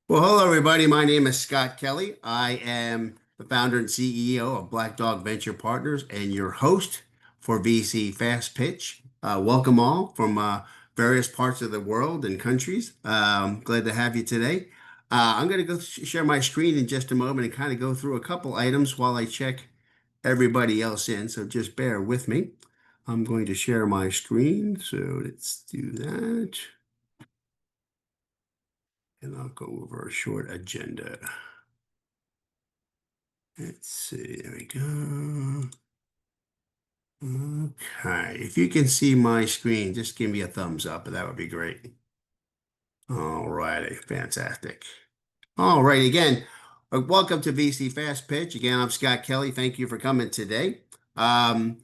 Well, hello, everybody. My name is Scott Kelly. I am the founder and CEO of Black Dog Venture Partners and your host for VC Fast Pitch. Welcome all from various parts of the world and countries. Glad to have you today. I'm going to go share my screen in just a moment and kind of go through a couple items while I check everybody else in. So just bear with me. I'm going to share my screen. So let's do that. And I'll go over a short agenda. Let's see, there we go. Okay, if you can see my screen, just give me a thumbs up, that would be great. All righty, fantastic. All right, again, welcome to VC Fast Pitch. Again, I'm Scott Kelly. Thank you for coming today. Um,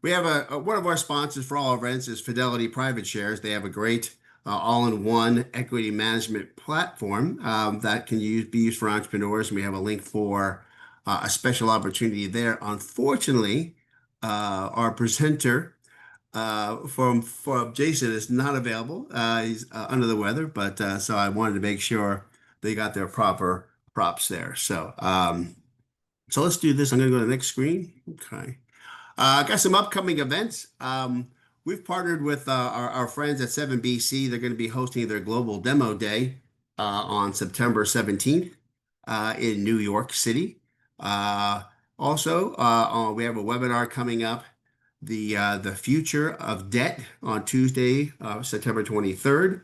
we have one of our sponsors for all our events is Fidelity Private Shares. They have a great all-in-one equity management platform that can be used for entrepreneurs, and we have a link for a special opportunity there. Unfortunately, our presenter for Jason is not available. He's under the weather, but so I wanted to make sure they got their proper props there. So let's do this. I'm going to go to the next screen. Okay. Got some upcoming events. We've partnered with our friends at 7BC. They're going to be hosting their global demo day on September 17th in New York City. Uh, also, we have a webinar coming up, the future of debt on Tuesday, September 23rd.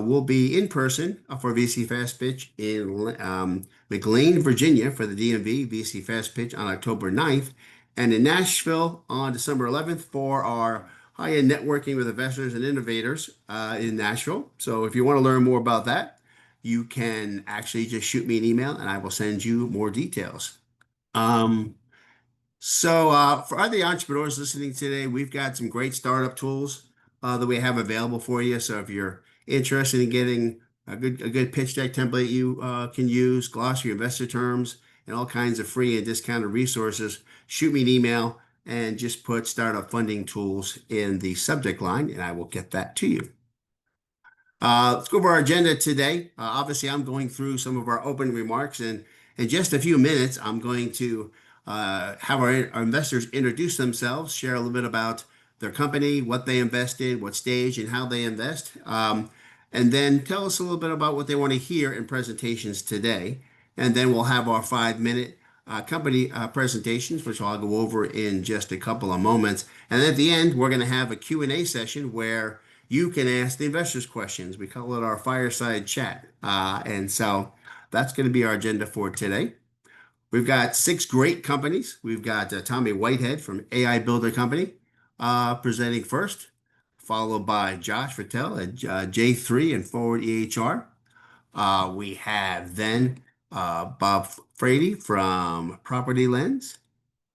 We'll be in person for VC Fast Pitch in McLean, Virginia for the DMV VC Fast Pitch on October 9th, and in Nashville on December 11th for our high-end networking with investors and innovators in Nashville. So if you want to learn more about that, you can actually just shoot me an email and I will send you more details. Um, for other entrepreneurs listening today, we've got some great startup tools that we have available for you. So if you're interested in getting a good pitch deck template you can use, glossary investor terms, and all kinds of free and discounted resources, shoot me an email and just put startup funding tools in the subject line, and I will get that to you. Let's go over our agenda today. Obviously, I'm going through some of our opening remarks, and in just a few minutes, I'm going to have our investors introduce themselves, share a little bit about their company, what they invest in, what stage, and how they invest, and then tell us a little bit about what they want to hear in presentations today. And then we'll have our 5-minute company presentations, which I'll go over in just a couple of moments. And at the end, we're going to have a Q&A session where you can ask the investors questions. We call it our fireside chat. And so that's going to be our agenda for today. We've got 6 great companies. We've got Tommy Whitehead from AI Builder Company presenting first, followed by Josh Fertel at J3 and ForwardEHR. We have then Bob Frady from PropertyLens.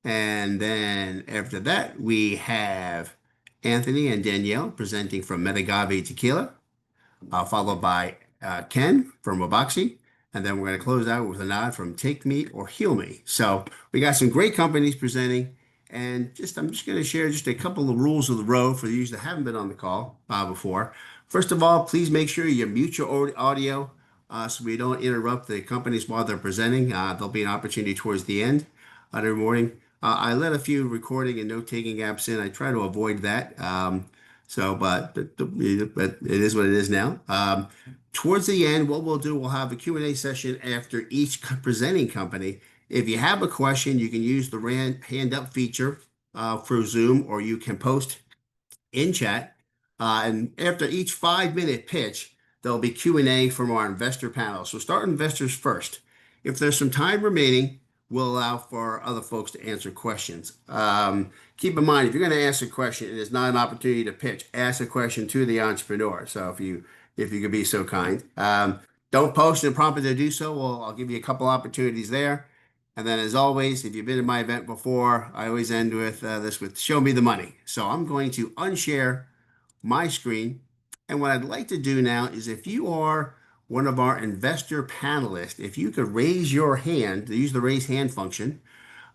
And then after that, we have Anthony and Danielle presenting from Metagave Tequila, followed by Ken from Roboxi. And then we're going to close out with Rinad from Take Me or Heal Me. So we got some great companies presenting. And I'm just going to share just a couple of rules of the road for those that haven't been on the call before. First of all, please make sure you mute your audio so we don't interrupt the companies while they're presenting. There'll be an opportunity towards the end every morning. I let a few recording and note-taking apps in. I try to avoid that. But it is what it is now. Towards the end, what we'll do, we'll have a Q&A session after each presenting company. If you have a question, you can use the hand up feature through Zoom, or you can post in chat. And after each 5-minute pitch, there'll be Q&A from our investor panel. So start investors first. If there's some time remaining, we'll allow for other folks to answer questions. Keep in mind, if you're going to ask a question, it is not an opportunity to pitch. Ask a question to the entrepreneur. So if you could be so kind, don't post and prompt to do so. Well, I'll give you a couple opportunities there. And then, as always, if you've been in my event before, I always end with this with "Show me the money." So I'm going to unshare my screen. And what I'd like to do now is, if you are one of our investor panelists, if you could raise your hand, use the raise hand function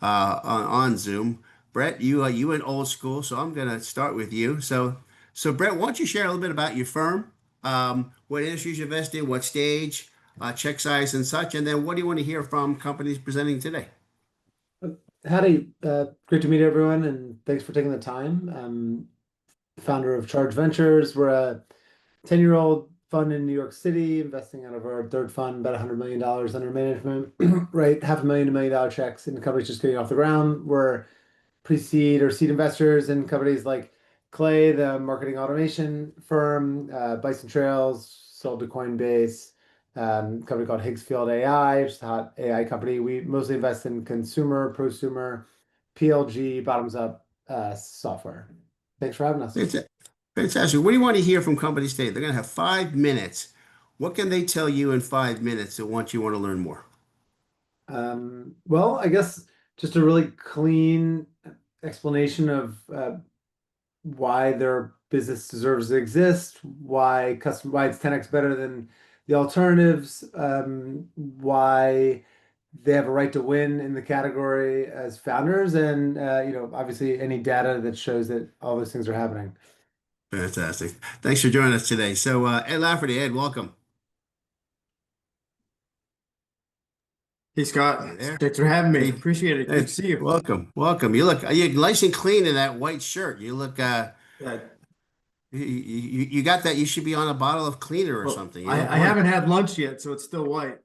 on Zoom. Brett, you went old school, so I'm going to start with you. So Brett, why don't you share a little bit about your firm, what industries you invest in, what stage, check size and such. And then what do you want to hear from companies presenting today? Howdy, great to meet everyone, and thanks for taking the time. Founder of Charge Ventures. We're a 10-year-old fund in New York City, investing out of our third fund, about $100 million under management, right? $500,000 to $1 million checks in companies just getting off the ground. We're pre-seed or seed investors in companies like Clay, the marketing automation firm, Bison Trails, sold to Coinbase, company called Higgsfield AI, which is a hot AI company. We mostly invest in consumer, prosumer, PLG, bottoms up software. Thanks for having us. Fantastic. What do you want to hear from companies today? They're going to have 5 minutes. What can they tell you in 5 minutes that want you want to learn more? Well, I guess just a really clean explanation of why their business deserves to exist, why it's 10x better than the alternatives, why they have a right to win in the category as founders, and obviously any data that shows that all those things are happening. Fantastic. Thanks for joining us today. So, Ed Lafferty, Ed, welcome. Hey Scott, You there? thanks for having me. Hey, Appreciate it. Good Ed, to see you. welcome. Welcome. You're nice and clean in that white shirt. You look, Yeah, you got that. You should be on a bottle of cleaner or well, something. You I, look I haven't had lunch yet, so it's still white.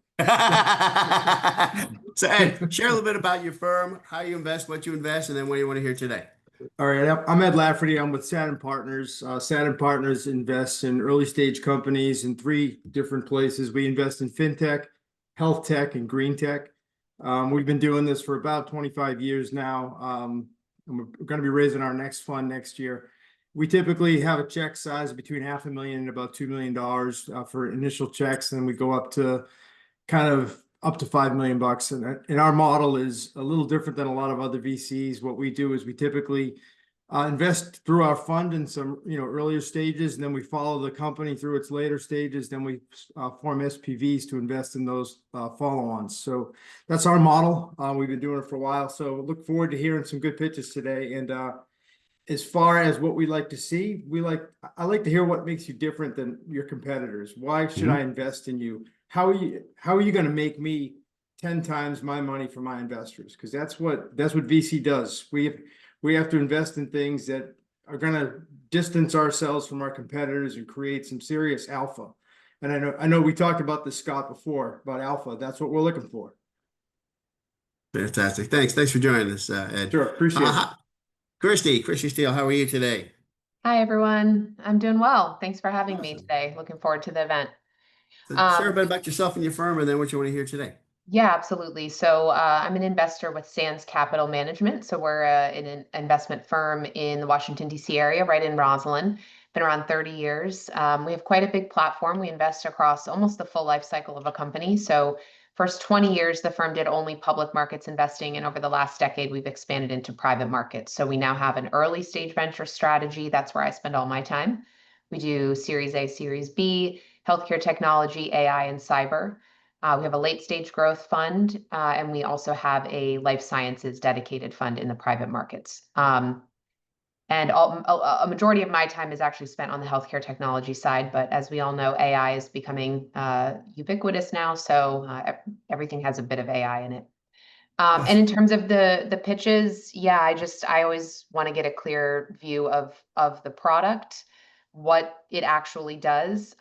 So, Ed, share a little bit about your firm, how you invest, what you invest, and then what you want to hear today. All right, I'm Ed Lafferty. I'm with Saturn Partners. Saturn Partners invests in early stage companies in three different places. We invest in fintech, health tech, and green tech. We've been doing this for about 25 years now. And we're going to be raising our next fund next year. We typically have a check size between $500,000 and about $2 million for initial checks, and then we go up to $5 million. And our model is a little different than a lot of other VCs. What we do is we typically invest through our fund in some earlier stages, and then we follow the company through its later stages. Then we form SPVs to invest in those follow-ons. So that's our model. We've been doing it for a while. So look forward to hearing some good pitches today. And as far as what we like to see, I like to hear what makes you different than your competitors. Why should I invest in you? How are you going to make me 10 times my money for my investors? Because that's what VC does. We have to invest in things that are going to distance ourselves from our competitors and create some serious alpha. And I know we talked about this, Scott, before about alpha. That's what we're looking for. Fantastic. Thanks for joining us, Ed. Sure, appreciate it. Christy Steele, how are you today? Hi, everyone. I'm doing well. Thanks for having me today. Looking forward to the event. So share a bit about yourself and your firm, and then what you want to hear today. Yeah, absolutely. So I'm an investor with Sands Capital Management. So we're an investment firm in the Washington, D.C. area, right in Roslyn. Been around 30 years. We have quite a big platform. We invest across almost the full life cycle of a company. So first 20 years, the firm did only public markets investing. And over the last decade, we've expanded into private markets. So we now have an early stage venture strategy. That's where I spend all my time. We do Series A, Series B, healthcare technology, AI, and cyber. We have a late stage growth fund, and we also have a life sciences dedicated fund in the private markets. And a majority of my time is actually spent on the healthcare technology side. But as we all know, AI is becoming ubiquitous now. So everything has a bit of AI in it. And in terms of the pitches, yeah, I always want to get a clear view of the product, what it actually does.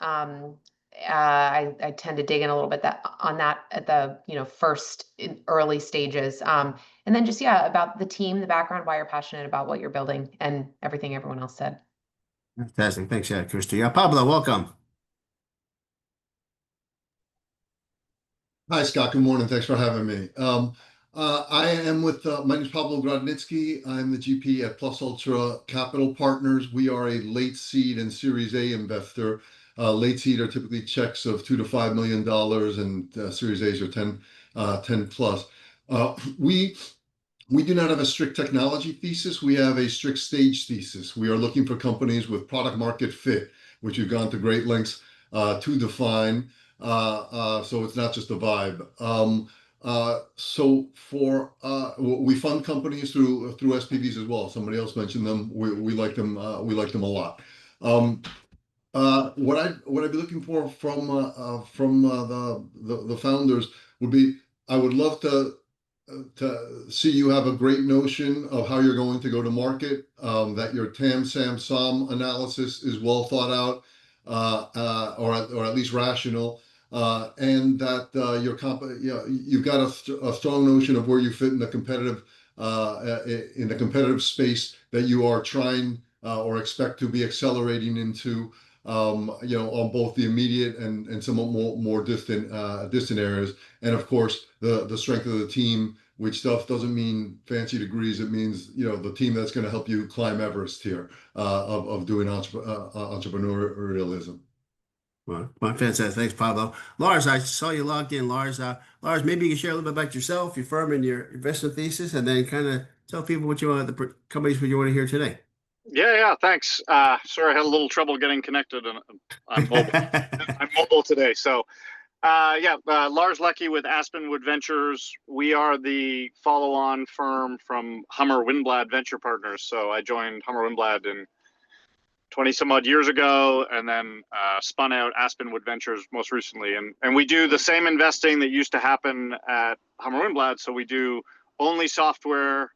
I tend to dig in a little bit on that at the first early stages, and then just about the team, the background, why you're passionate about what you're building, and everything everyone else said. Fantastic. Thanks, Christy. Pablo, welcome. Hi, Scott. Good morning. Thanks for having me. I am with, my name is Pablo Grodnitsky. I'm the GP at Plus Ultra Capital Partners. We are a late seed and Series A investor. Late seed are typically checks of $2 to $5 million, and Series A's are 10 plus. We do not have a strict technology thesis. We have a strict stage thesis. We are looking for companies with product market fit, which we've gone to great lengths to define. So it's not just a vibe. We fund companies through SPVs as well. Somebody else mentioned them. We like them. We like them a lot. What I'd be looking for from the founders would be, I would love to see you have a great notion of how you're going to go to market, that your TAM, SAM, SOM analysis is well thought out, or at least rational, and that you've got a strong notion of where you fit in the competitive space that you are trying or expect to be accelerating into, on both the immediate and somewhat more distant areas. And of course, the strength of the team, which stuff doesn't mean fancy degrees. It means, the team that's going to help you climb Everest here, of doing entrepreneurialism. Well, fantastic. Thanks, Pablo. Lars, I saw you logged in. Lars, maybe you can share a little bit about yourself, your firm, and your investment thesis, and then kind of tell people what you want, the companies what you want to hear today. Yeah, thanks. Sorry, I had a little trouble getting connected, and I'm mobile. I'm mobile today. So, Lars Leckie with Aspenwood Ventures. We are the follow-on firm from Hummer Winblad Venture Partners. So I joined Hummer Winblad in 20 some odd years ago, and then spun out Aspenwood Ventures most recently. And we do the same investing that used to happen at Hummer Winblad. So we do only software.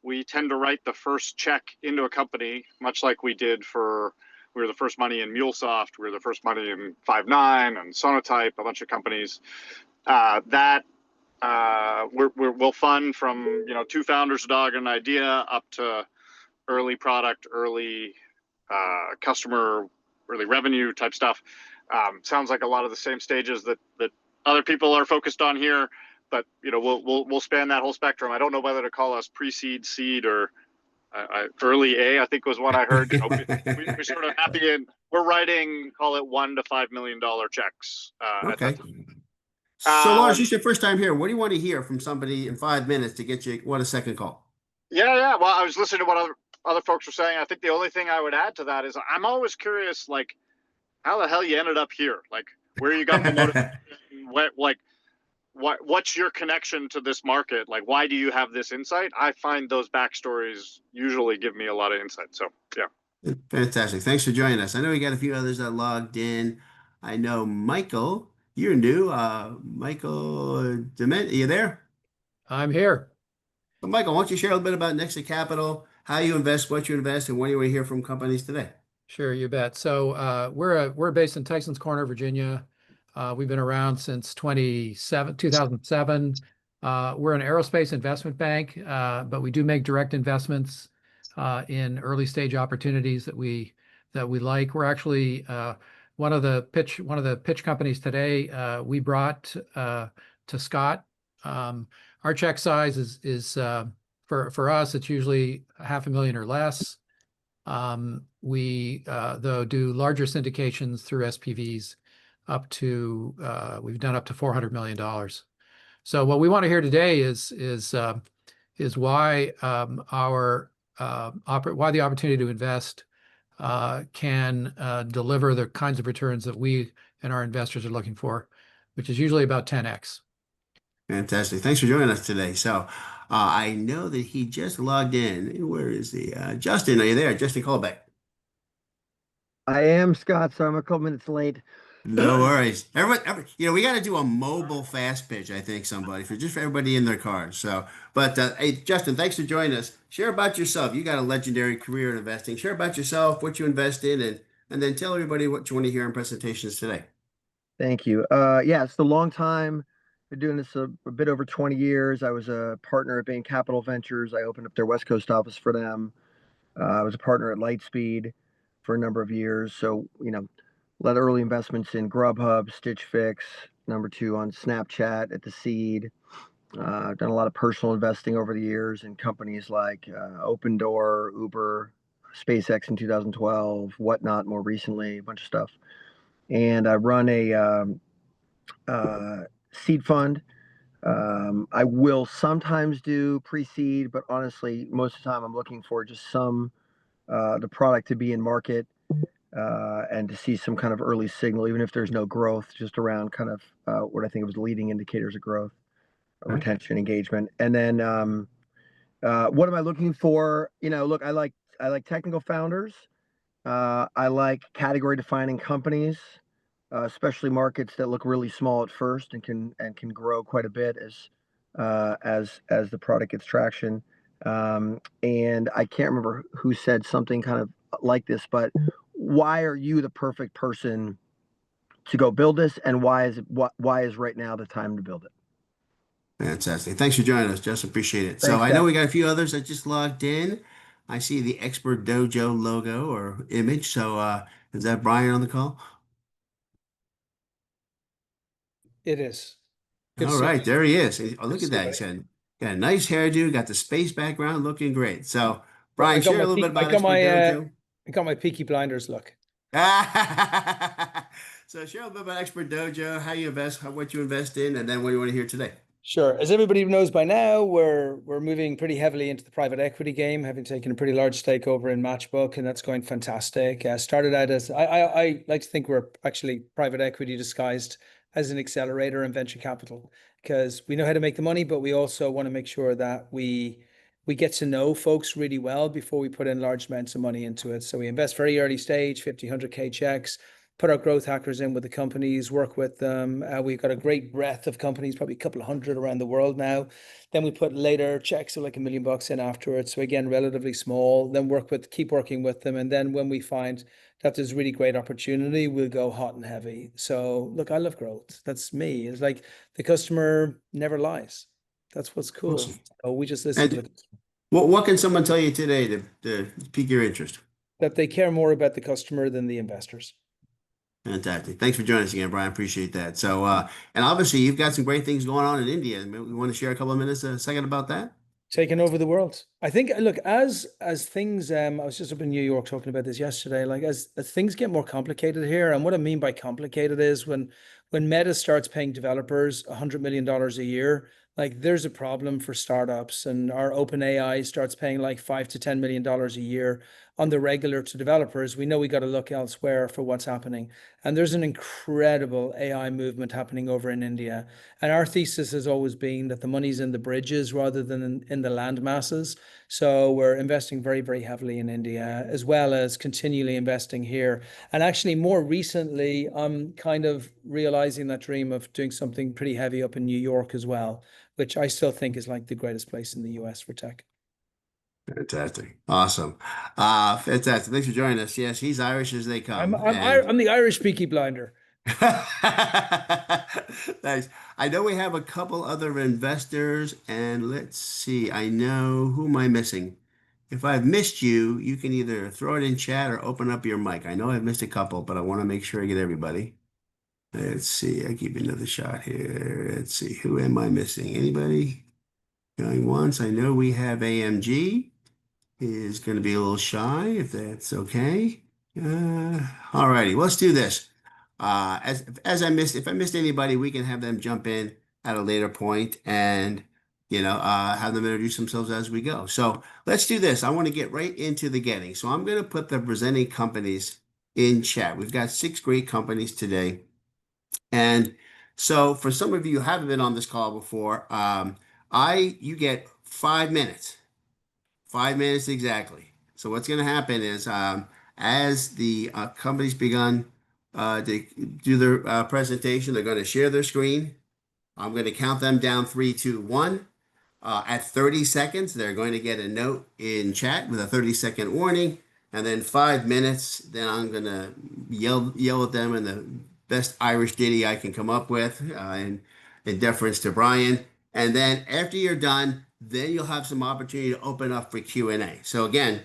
We tend to write the first check into a company, much like we were the first money in MuleSoft, we were the first money in Five9 and Sonatype, a bunch of companies. We'll fund from, two founders, a dog, and an idea, up to early product, early customer, early revenue type stuff. Sounds like a lot of the same stages that other people are focused on here. But we'll span that whole spectrum. I don't know whether to call us pre-seed, seed, or early A. I think was what I heard. We're sort of happy, and we're writing, call it $1 to $5 million checks. Okay. So, Lars, this is your first time here. What do you want to hear from somebody in 5 minutes to get you a second call? Yeah. Well, I was listening to what other folks were saying. I think the only thing I would add to that is I'm always curious, like, how the hell you ended up here, like where you got the motivation, what's your connection to this market? Like, why do you have this insight? I find those backstories usually give me a lot of insight. So, yeah. Fantastic. Thanks for joining us. I know we got a few others that logged in. I know Michael, you're new. Michael Dement, are you there? I'm here. So, Michael, why don't you share a little bit about Nexus Capital, how you invest, what you invest, and what you want to hear from companies today? Sure, you bet. So we're based in Tysons Corner, Virginia. We've been around since 2007. We're an aerospace investment bank, but we do make direct investments in early stage opportunities that we like. We're actually one of the pitch companies today. We brought to Scott. Our check size is for us, it's usually $500,000 or less. We though do larger syndications through SPVs up to we've done up to $400 million. So what we want to hear today is why why the opportunity to invest can deliver the kinds of returns that we and our investors are looking for, which is usually about 10x. Fantastic. Thanks for joining us today. So I know that he just logged in. Where is he? Justin, are you there? Justin Colbeck. I am, Scott, so I'm a couple minutes late. No worries. Everybody, we got to do a mobile fast pitch, I think, for everybody in their cars. So, but hey, Justin, thanks for joining us. Share about yourself. You got a legendary career in investing. Share about yourself, what you invest in, and then tell everybody what you want to hear in presentations today. Thank you. It's a long time. Been doing this a bit over 20 years. I was a partner at Bain Capital Ventures. I opened up their West Coast office for them. I was a partner at Lightspeed for a number of years. So, a lot of early investments in Grubhub, Stitch Fix, number 2 on Snapchat at the seed. I've done a lot of personal investing over the years in companies like Open Door, Uber, SpaceX in 2012, Whatnot more recently, a bunch of stuff. And I run a seed fund. I will sometimes do pre-seed, but honestly, most of the time I'm looking for just the product to be in market and to see some kind of early signal, even if there's no growth, just around kind of what I think was leading indicators of growth, retention, engagement. And then what am I looking for? Look, I like technical founders I like category defining companies, especially markets that look really small at first and can grow quite a bit as the product gets traction. And I can't remember who said something kind of like this, but why are you the perfect person to go build this, and why is right now the time to build it? Fantastic. Thanks for joining us, Jess. Appreciate it. So Thanks, I know Jeff. we got a few others that just logged in. I see the Expert Dojo logo or image. So is that Brian on the call? It is. Good to All see right, you. there he is. Oh, Good look to at see you, that. He's buddy. got a nice hairdo, got the space background, looking great. So Well, Brian, share a little bit about Expert Dojo. I got my Peaky Blinders look. So share a little bit about Expert Dojo, how you invest, what you invest in, and then what you want to hear today. Sure. As everybody knows by now, we're moving pretty heavily into the private equity game, having taken a pretty large stake over in Matchbook, and that's going fantastic. Started out as I like to think we're actually private equity disguised as an accelerator and venture capital, because we know how to make the money, but we also want to make sure that we get to know folks really well before we put in large amounts of money into it. So we invest very early stage, 50, 100K checks, put our growth hackers in with the companies, work with them. We've got a great breadth of companies, probably a couple of hundred around the world now. Then we put later checks of like $1 million in afterwards. So again, relatively small, then keep working with them. And then when we find that there's really great opportunity, we'll go hot and heavy. So look, I love growth. That's me. It's like the customer never lies. That's what's cool. Awesome. So we just listen to And the what can someone tell you today to pique your interest? that they care more about the customer than the investors. Fantastic. Thanks for joining us again, Brian. Appreciate that. So, and obviously you've got some great things going on in India. We want to share a couple of minutes, a second about that? Taking over the world. I think, look, as things, I was just up in New York talking about this yesterday, like as things get more complicated here, and what I mean by complicated is when Meta starts paying developers $100 million a year, like there's a problem for startups, and our OpenAI starts paying like $5 to $10 million a year on the regular to developers. We know we got to look elsewhere for what's happening. And there's an incredible AI movement happening over in India. And our thesis has always been that the money's in the bridges rather than in the land masses. So we're investing very, very heavily in India, as well as continually investing here. And actually, more recently, I'm kind of realizing that dream of doing something pretty heavy up in New York as well, which I still think is like the greatest place in the US for tech. Fantastic. Awesome. Fantastic. Thanks for joining us. Yes, he's Irish as they come. I'm the Irish Peaky Blinder. Thanks. I know we have a couple other investors, and let's see. I know who am I missing? If I've missed you, you can either throw it in chat or open up your mic. I know I've missed a couple, but I want to make sure I get everybody. Let's see. I give you another shot here. Let's see. Who am I missing? Anybody? Going once. I know we have AMG is going to be a little shy, if that's okay. All righty, let's do this. If I missed anybody, we can have them jump in at a later point and have them introduce themselves as we go. So let's do this. I want to get right into the getting. So I'm going to put the presenting companies in chat. We've got 6 great companies today. And so for some of you who haven't been on this call before, you get 5 minutes. 5 minutes exactly. So what's going to happen is as the companies begun to do their presentation, they're going to share their screen. I'm going to count them down 3, 2, 1. At 30 seconds, they're going to get a note in chat with a 30-second warning. And then 5 minutes, then I'm going to yell at them in the best Irish ditty I can come up with in deference to Brian. And then after you're done, then you'll have some opportunity to open up for Q&A. So again,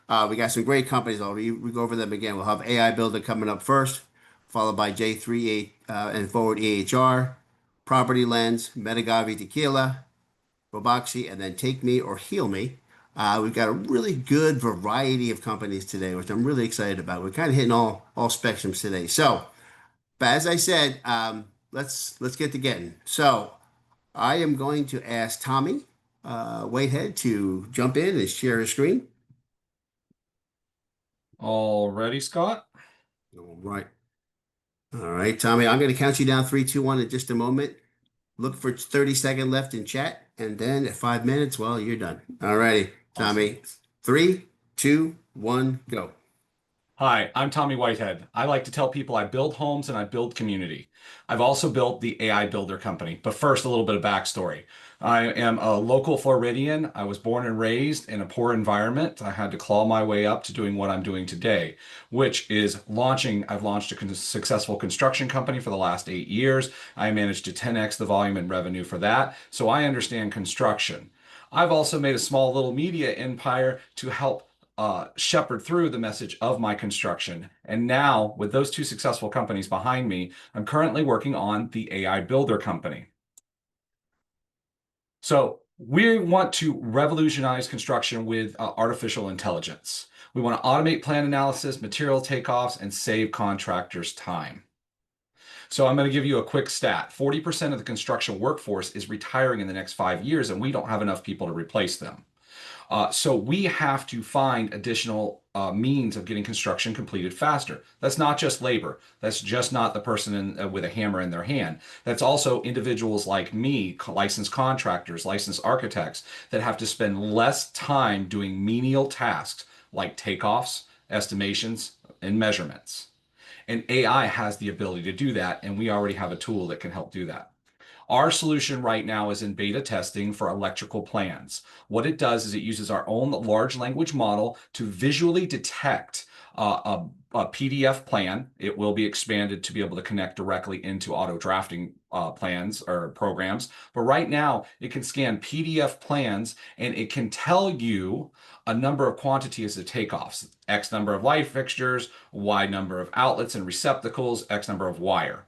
we got some great companies. We go over them again. We'll have AI Builder coming up first, followed by J38 and ForwardEHR, PropertyLens, Metagave, Tequila, Roboxi, and then Take Me or Heal Me. We've got a really good variety of companies today, which I'm really excited about. We're kind of hitting all spectrums today. So, but as I said, let's get to getting. So I am going to ask Tommy Whitehead to jump in and share his screen. All ready, Scott? All right. All right, Tommy, I'm going to count you down 3, 2, 1 in just a moment. Look for 30-second left in chat, and then at 5 minutes, well, you're done. All righty, Tommy. 3, 2, 1, go. Hi, I'm Tommy Whitehead. I like to tell people I build homes and I build community. I've also built the AI Builder company. But first, a little bit of backstory. I am a local Floridian. I was born and raised in a poor environment. I had to claw my way up to doing what I'm doing today, which is launching. I've launched a successful construction company for the last 8 years. I managed to 10x the volume and revenue for that. So I understand construction. I've also made a small little media empire to help shepherd through the message of my construction. And now, with those two successful companies behind me, I'm currently working on the AI Builder company. So we want to revolutionize construction with artificial intelligence. We want to automate plan analysis, material takeoffs, and save contractors time. So I'm going to give you a quick stat. 40% of the construction workforce is retiring in the next 5 years, and we don't have enough people to replace them. So we have to find additional means of getting construction completed faster. That's not just labor. That's just not the person with a hammer in their hand. That's also individuals like me, licensed contractors, licensed architects, that have to spend less time doing menial tasks like takeoffs, estimations, and measurements. And AI has the ability to do that, and we already have a tool that can help do that. Our solution right now is in beta testing for electrical plans. What it does is it uses our own large language model to visually detect a PDF plan. It will be expanded to be able to connect directly into auto drafting plans or programs. But right now, it can scan PDF plans and it can tell you a number of quantities of takeoffs, X number of light fixtures, Y number of outlets and receptacles, X number of wire,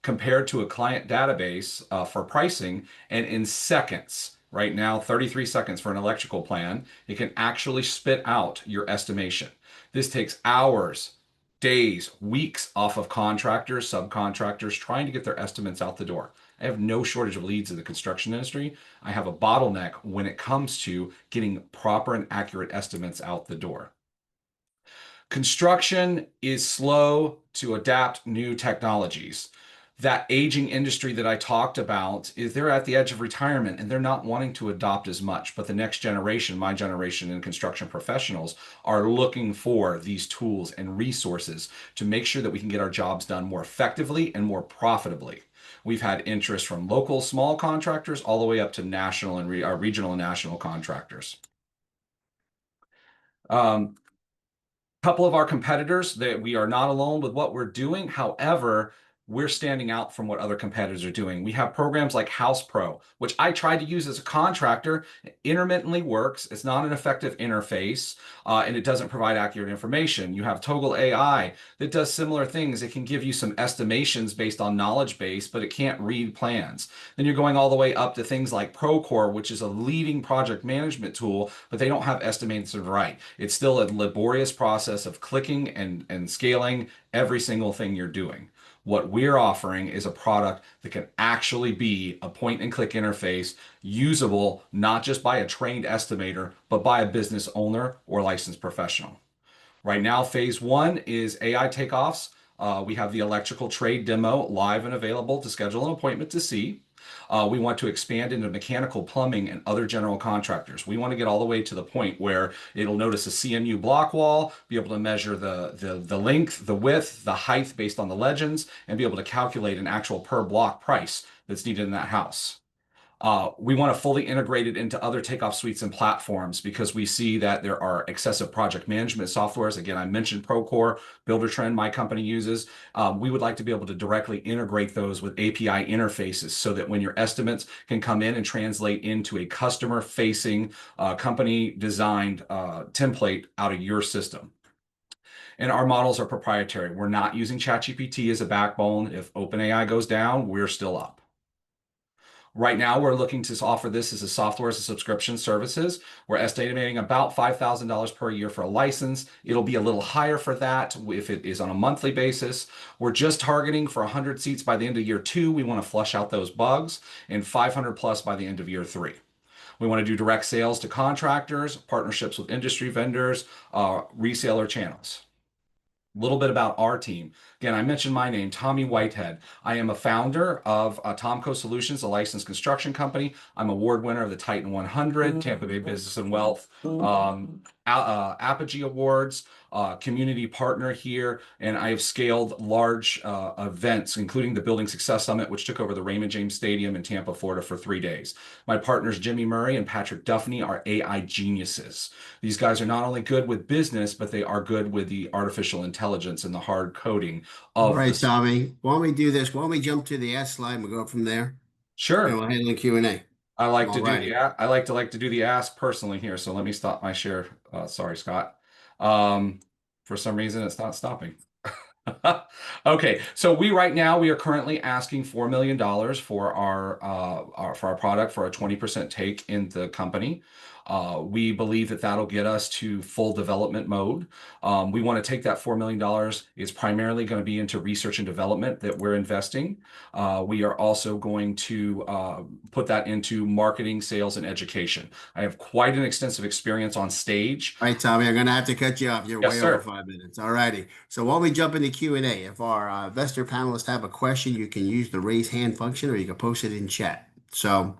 compared to a client database for pricing. And in seconds, right now, 33 seconds for an electrical plan, it can actually spit out your estimation. This takes hours, days, weeks off of contractors, subcontractors trying to get their estimates out the door. I have no shortage of leads in the construction industry. I have a bottleneck when it comes to getting proper and accurate estimates out the door. Construction is slow to adapt new technologies. That aging industry that I talked about is they're at the edge of retirement and they're not wanting to adopt as much. But the next generation, my generation and construction professionals, are looking for these tools and resources to make sure that we can get our jobs done more effectively and more profitably. We've had interest from local small contractors all the way up to national and regional and national contractors. Couple of our competitors, that we are not alone with what we're doing. However, we're standing out from what other competitors are doing. We have programs like House Pro, which I tried to use as a contractor. It intermittently works. It's not an effective interface, and it doesn't provide accurate information. You have Toggle AI that does similar things. It can give you some estimations based on knowledge base, but it can't read plans. Then you're going all the way up to things like Procore, which is a leading project management tool, but they don't have estimates to write. It's still a laborious process of clicking and scaling every single thing you're doing. What we're offering is a product that can actually be a point and click interface, usable not just by a trained estimator, but by a business owner or licensed professional. Right now, phase one is AI takeoffs. We have the electrical trade demo live and available to schedule an appointment to see. We want to expand into mechanical, plumbing, and other general contractors. We want to get all the way to the point where it'll notice a CMU block wall, be able to measure the length, the width, the height based on the legends, and be able to calculate an actual per block price that's needed in that house. We want to fully integrate it into other takeoff suites and platforms because we see that there are excessive project management softwares. Again, I mentioned Procore, Buildertrend, my company uses. We would like to be able to directly integrate those with API interfaces so that when your estimates can come in and translate into a customer-facing, company-designed template out of your system. And our models are proprietary. We're not using ChatGPT as a backbone. If OpenAI goes down, we're still up. Right now, we're looking to offer this as a software as a subscription services. We're estimating about $5,000 per year for a license. It'll be a little higher for that if it is on a monthly basis. We're just targeting for 100 seats by the end of year 2. We want to flush out those bugs, and 500 plus by the end of year 3. We want to do direct sales to contractors, partnerships with industry vendors, reseller channels. A little bit about our team. Again, I mentioned my name, Tommy Whitehead. I am a founder of Tomco Solutions, a licensed construction company. I'm award winner of the Titan 100, Tampa Bay Business and Wealth Apogee Awards, community partner here, and I have scaled large events, including the Building Success Summit, which took over the Raymond James Stadium in Tampa, Florida for 3 days. My partners, Jimmy Murray and Patrick Duffney, are AI geniuses. These guys are not only good with business, but they are good with the artificial intelligence and the hard coding All of right, this. Tommy, why don't we do this? Why don't we jump to the Ask slide and we'll go from there? And Sure. we'll handle the Q&A. I like to do Alrighty. I like to do the ask personally here. So let me stop my share. Sorry, Scott. For some reason it's not stopping. Okay, so we are currently asking $4 million for our product for a 20% take in the company. We believe that that'll get us to full development mode. We want to take that $4 million. It's primarily going to be into research and development that we're investing. We are also going to put that into marketing, sales, and education. I have quite an extensive experience on stage. All right, Tommy, I'm going to have to cut you off. You're Yes, way sir. over 5 minutes. All righty. So while we jump into Q&A, if our investor panelists have a question, you can use the raise hand function or you can post it in chat. So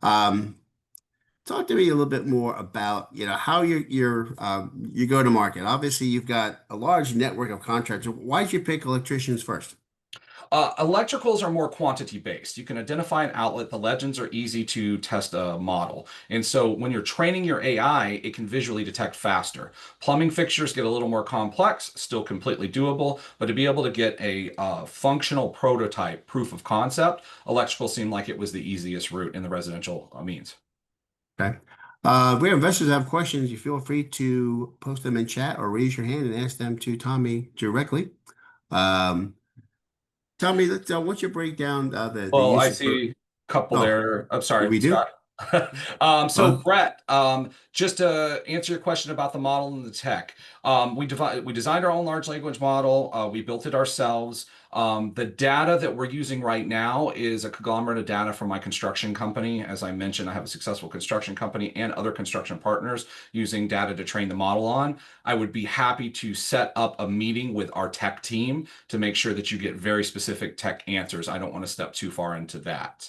talk to me a little bit more about, how you go to market. Obviously, you've got a large network of contractors. Why did you pick electricians first? Electricals are more quantity based. You can identify an outlet. The legends are easy to test a model. And so when you're training your AI, it can visually detect faster. Plumbing fixtures get a little more complex, still completely doable, but to be able to get a functional prototype proof of concept, electrical seemed like it was the easiest route in the residential means. Okay. If we have investors that have questions, you feel free to post them in chat or raise your hand and ask them to Tommy directly. Tommy, what's your breakdown of the Well, I use see a couple there. I'm sorry, we do? Scott. So Brett, just to answer your question about the model and the tech, we designed our own large language model. We built it ourselves. The data that we're using right now is a conglomerate of data from my construction company. As I mentioned, I have a successful construction company and other construction partners using data to train the model on. I would be happy to set up a meeting with our tech team to make sure that you get very specific tech answers. I don't want to step too far into that.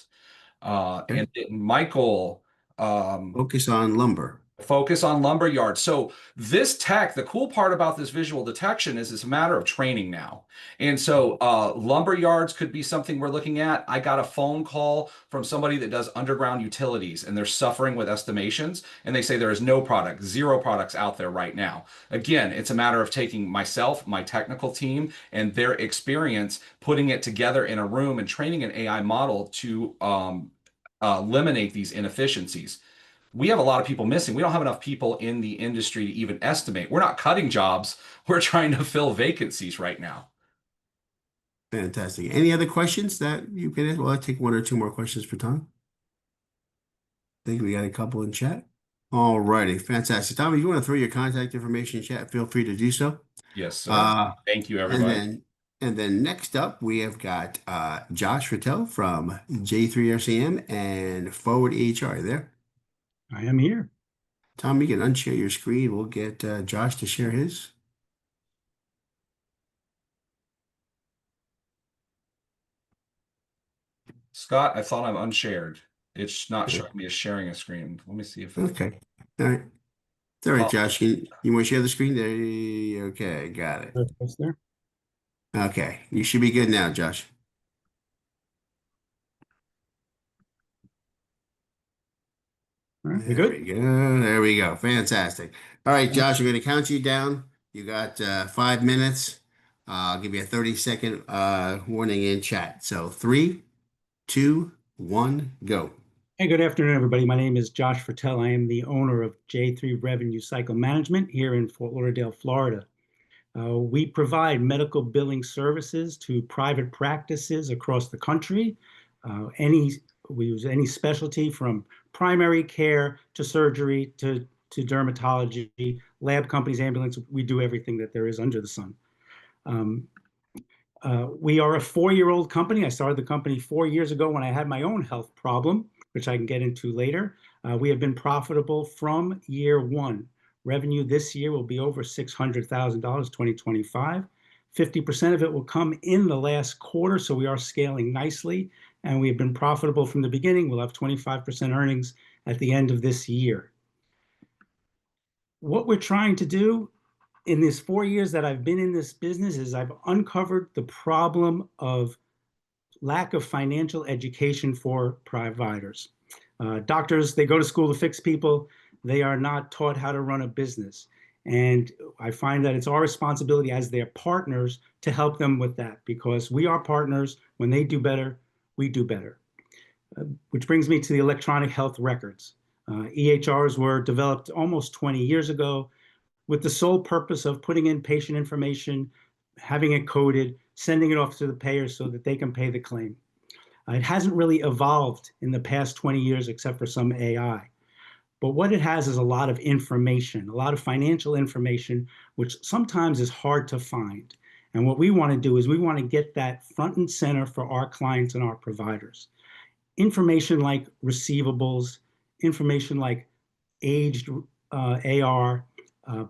And then Michael, focus on lumber. Focus on lumber yards. So this tech, the cool part about this visual detection is it's a matter of training now. And so lumber yards could be something we're looking at. I got a phone call from somebody that does underground utilities and they're suffering with estimations. And they say there is no product, zero products out there right now. Again, it's a matter of taking myself, my technical team, and their experience, putting it together in a room and training an AI model to eliminate these inefficiencies. We have a lot of people missing. We don't have enough people in the industry to even estimate. We're not cutting jobs. We're trying to fill vacancies right now. Fantastic. Any other questions that you can ask? Well, I'll take 1 or 2 more questions for Tom. I think we got a couple in chat. All righty. Fantastic. Tom, if you want to throw your contact information in chat, feel free to do so. Yes, sir. Thank you, everybody. And then next up, we have got Josh Fertel from J3RCM and ForwardEHR. Are you there? I am here. Tom, you can unshare your screen. We'll get Josh to share his. Scott, I thought I'm unshared. It's not showing me as sharing a screen. Let me see if Okay. All right. It's all right, Josh. You want to share the screen? There. Okay, got it. That's there. Okay, you should be good now, Josh. All right, we good? There we go. There we go. Fantastic. All right, Josh, I'm going to count you down. You got 5 minutes. I'll give you a 30-second warning in chat. So 3, 2, 1, go. Hey, good afternoon, everybody. My name is Josh Fertel. I am the owner of J3 Revenue Cycle Management here in Fort Lauderdale, Florida. We provide medical billing services to private practices across the country. We use any specialty from primary care to surgery to dermatology, lab companies, ambulance. We do everything that there is under the sun. We are a 4-year-old company. I started the company 4 years ago when I had my own health problem, which I can get into later. We have been profitable from year 1. Revenue this year will be over $600,000, 2025. 50% of it will come in the last quarter, so we are scaling nicely. And we have been profitable from the beginning. We'll have 25% earnings at the end of this year. what we're trying to do in these 4 years that I've been in this business is I've uncovered the problem of lack of financial education for providers. Doctors, they go to school to fix people. They are not taught how to run a business. And I find that it's our responsibility as their partners to help them with that, because we are partners. When they do better, we do better. Which brings me to the electronic health records. EHRs were developed almost 20 years ago with the sole purpose of putting in patient information, having it coded, sending it off to the payers so that they can pay the claim. It hasn't really evolved in the past 20 years except for some AI. But what it has is a lot of information, a lot of financial information, which sometimes is hard to find. And what we want to do is we want to get that front and center for our clients and our providers. Information like receivables, information like aged AR,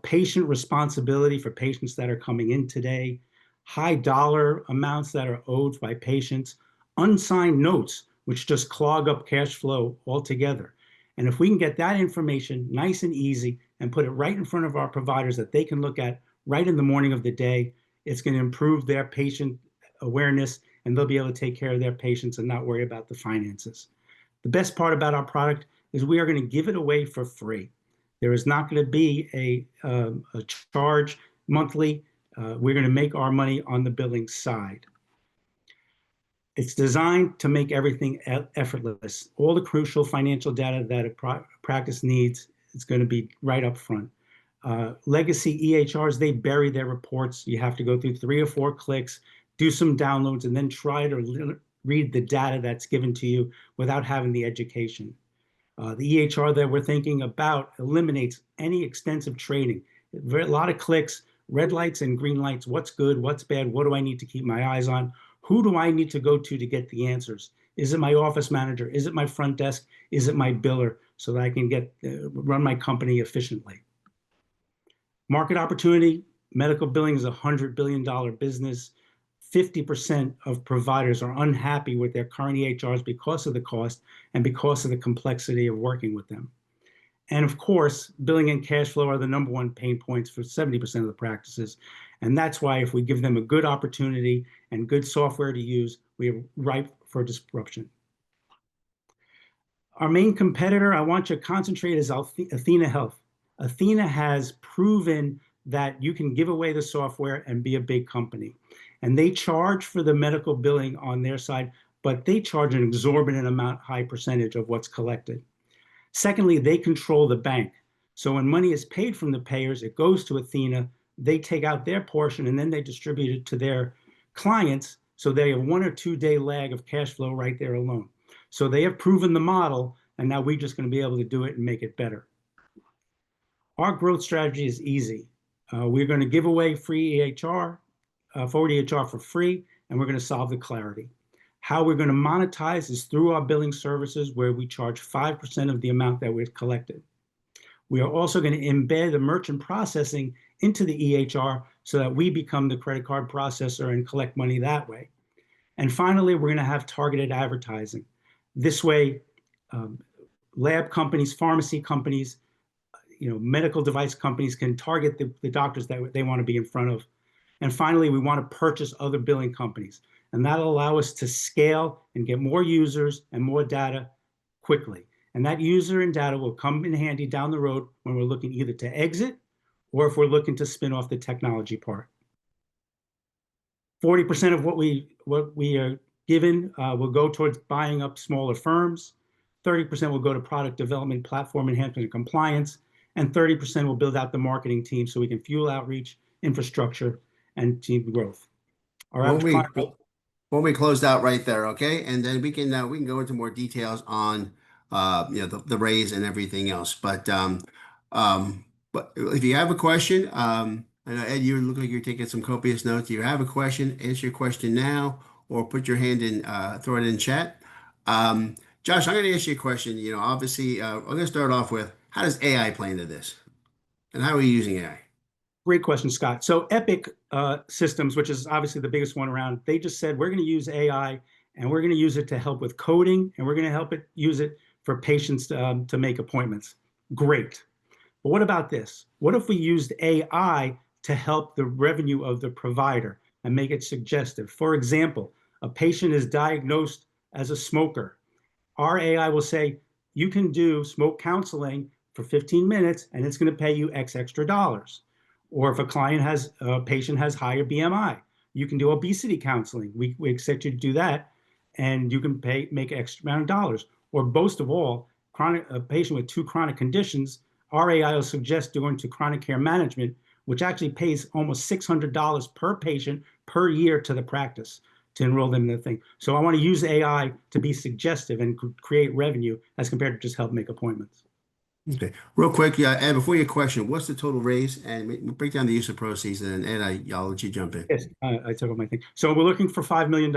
patient responsibility for patients that are coming in today, high dollar amounts that are owed by patients, unsigned notes, which just clog up cash flow altogether. And if we can get that information nice and easy and put it right in front of our providers that they can look at right in the morning of the day, it's going to improve their patient awareness, and they'll be able to take care of their patients and not worry about the finances. The best part about our product is we are going to give it away for free. There is not going to be a charge monthly. We're going to make our money on the billing side. It's designed to make everything effortless. All the crucial financial data that a practice needs is going to be right up front. Legacy EHRs, they bury their reports. You have to go through 3 or 4 clicks, do some downloads, and then try to read the data that's given to you without having the education. The EHR that we're thinking about eliminates any extensive training. A lot of clicks, red lights and green lights. What's good? What's bad? What do I need to keep my eyes on? Who do I need to go to get the answers? Is it my office manager? Is it my front desk? Is it my biller, so that I can run my company efficiently? Market opportunity, medical billing is a $100 billion business. 50% of providers are unhappy with their current EHRs because of the cost and because of the complexity of working with them. And of course, billing and cash flow are the #1 pain points for 70% of the practices. And that's why if we give them a good opportunity and good software to use, we are ripe for disruption. Our main competitor, I want you to concentrate, is Athena Health. Athena has proven that you can give away the software and be a big company. And they charge for the medical billing on their side, but they charge an exorbitant amount, high percentage of what's collected. Secondly, they control the bank. So when money is paid from the payers, it goes to Athena. They take out their portion and then they distribute it to their clients. So they have 1 or 2 day lag of cash flow right there alone. So they have proven the model, and now we're just going to be able to do it and make it better. Our growth strategy is easy. We're going to give away free EHR, ForwardEHR for free, and we're going to solve the clarity. How we're going to monetize is through our billing services, where we charge 5% of the amount that we've collected. We are also going to embed the merchant processing into the EHR so that we become the credit card processor and collect money that way. And finally, we're going to have targeted advertising. This way, lab companies, pharmacy companies, medical device companies can target the doctors that they want to be in front of. And finally, we want to purchase other billing companies. And that'll allow us to scale and get more users and more data quickly. And that user and data will come in handy down the road when we're looking either to exit or if we're looking to spin off the technology part. 40% of what we are given will go towards buying up smaller firms. 30% will go to product development, platform enhancement, and compliance. And 30% will build out the marketing team so we can fuel outreach, infrastructure, and team growth. When we closed out right there, okay, and then we can go into more details on the raise and everything else. But if you have a question, I know Ed, you look like you're taking some copious notes. If you have a question, answer your question now, or put your hand in, throw it in chat. Josh, I'm going to ask you a question. Obviously, I'm going to start off with, how does AI play into this, and how are you using AI? Great question, Scott. So Epic Systems, which is obviously the biggest one around, they just said, we're going to use AI and we're going to use it to help with coding, and we're going to use it for patients to make appointments. Great. But what about this? What if we used AI to help the revenue of the provider and make it suggestive? For example, a patient is diagnosed as a smoker. Our AI will say, you can do smoke counseling for 15 minutes and it's going to pay you X extra dollars. Or if a patient has higher BMI, you can do obesity counseling. We expect you to do that and you can make extra amount of dollars. Or most of all, a patient with 2 chronic conditions, our AI will suggest going to chronic care management, which actually pays almost $600 per patient per year to the practice to enroll them in the thing. So I want to use AI to be suggestive and create revenue as compared to just help make appointments. Okay, real quick, Ed, before your question, what's the total raise? And break down the use of proceeds, and Ed, I'll let you jump in. Yes, I took up my thing. So we're looking for $5 million.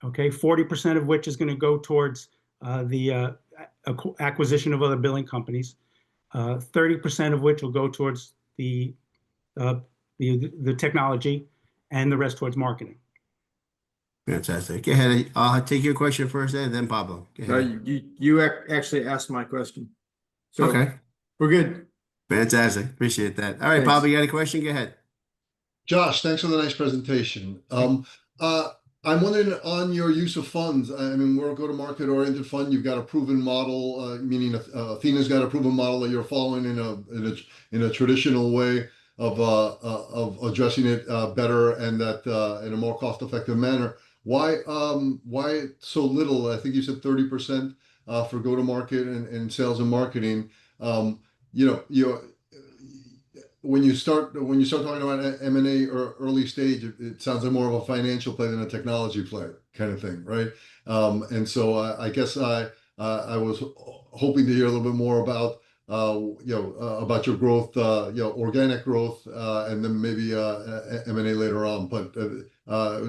Okay, 40% of which is going to go towards the acquisition of other billing companies. 30% of which will go towards the technology, and the rest towards marketing. Fantastic. Go ahead. I'll take your question first, Ed, then Pablo. Go ahead. You actually asked my question. So Okay. we're good. Fantastic. Appreciate that. All right, Thanks. Pablo, you got a question? Go ahead. Josh, thanks for the nice presentation. I'm wondering on your use of funds. I mean, we're a go-to-market oriented fund. You've got a proven model, meaning Athena's got a proven model that you're following in a traditional way of addressing it better and that in a more cost-effective manner. Why so little? I think you said 30% for go-to-market and sales and marketing. When you start talking about M&A or early stage, it sounds like more of a financial play than a technology play kind of thing, right? And so I guess I was hoping to hear a little bit more about about your growth, organic growth, and then maybe M&A later on. But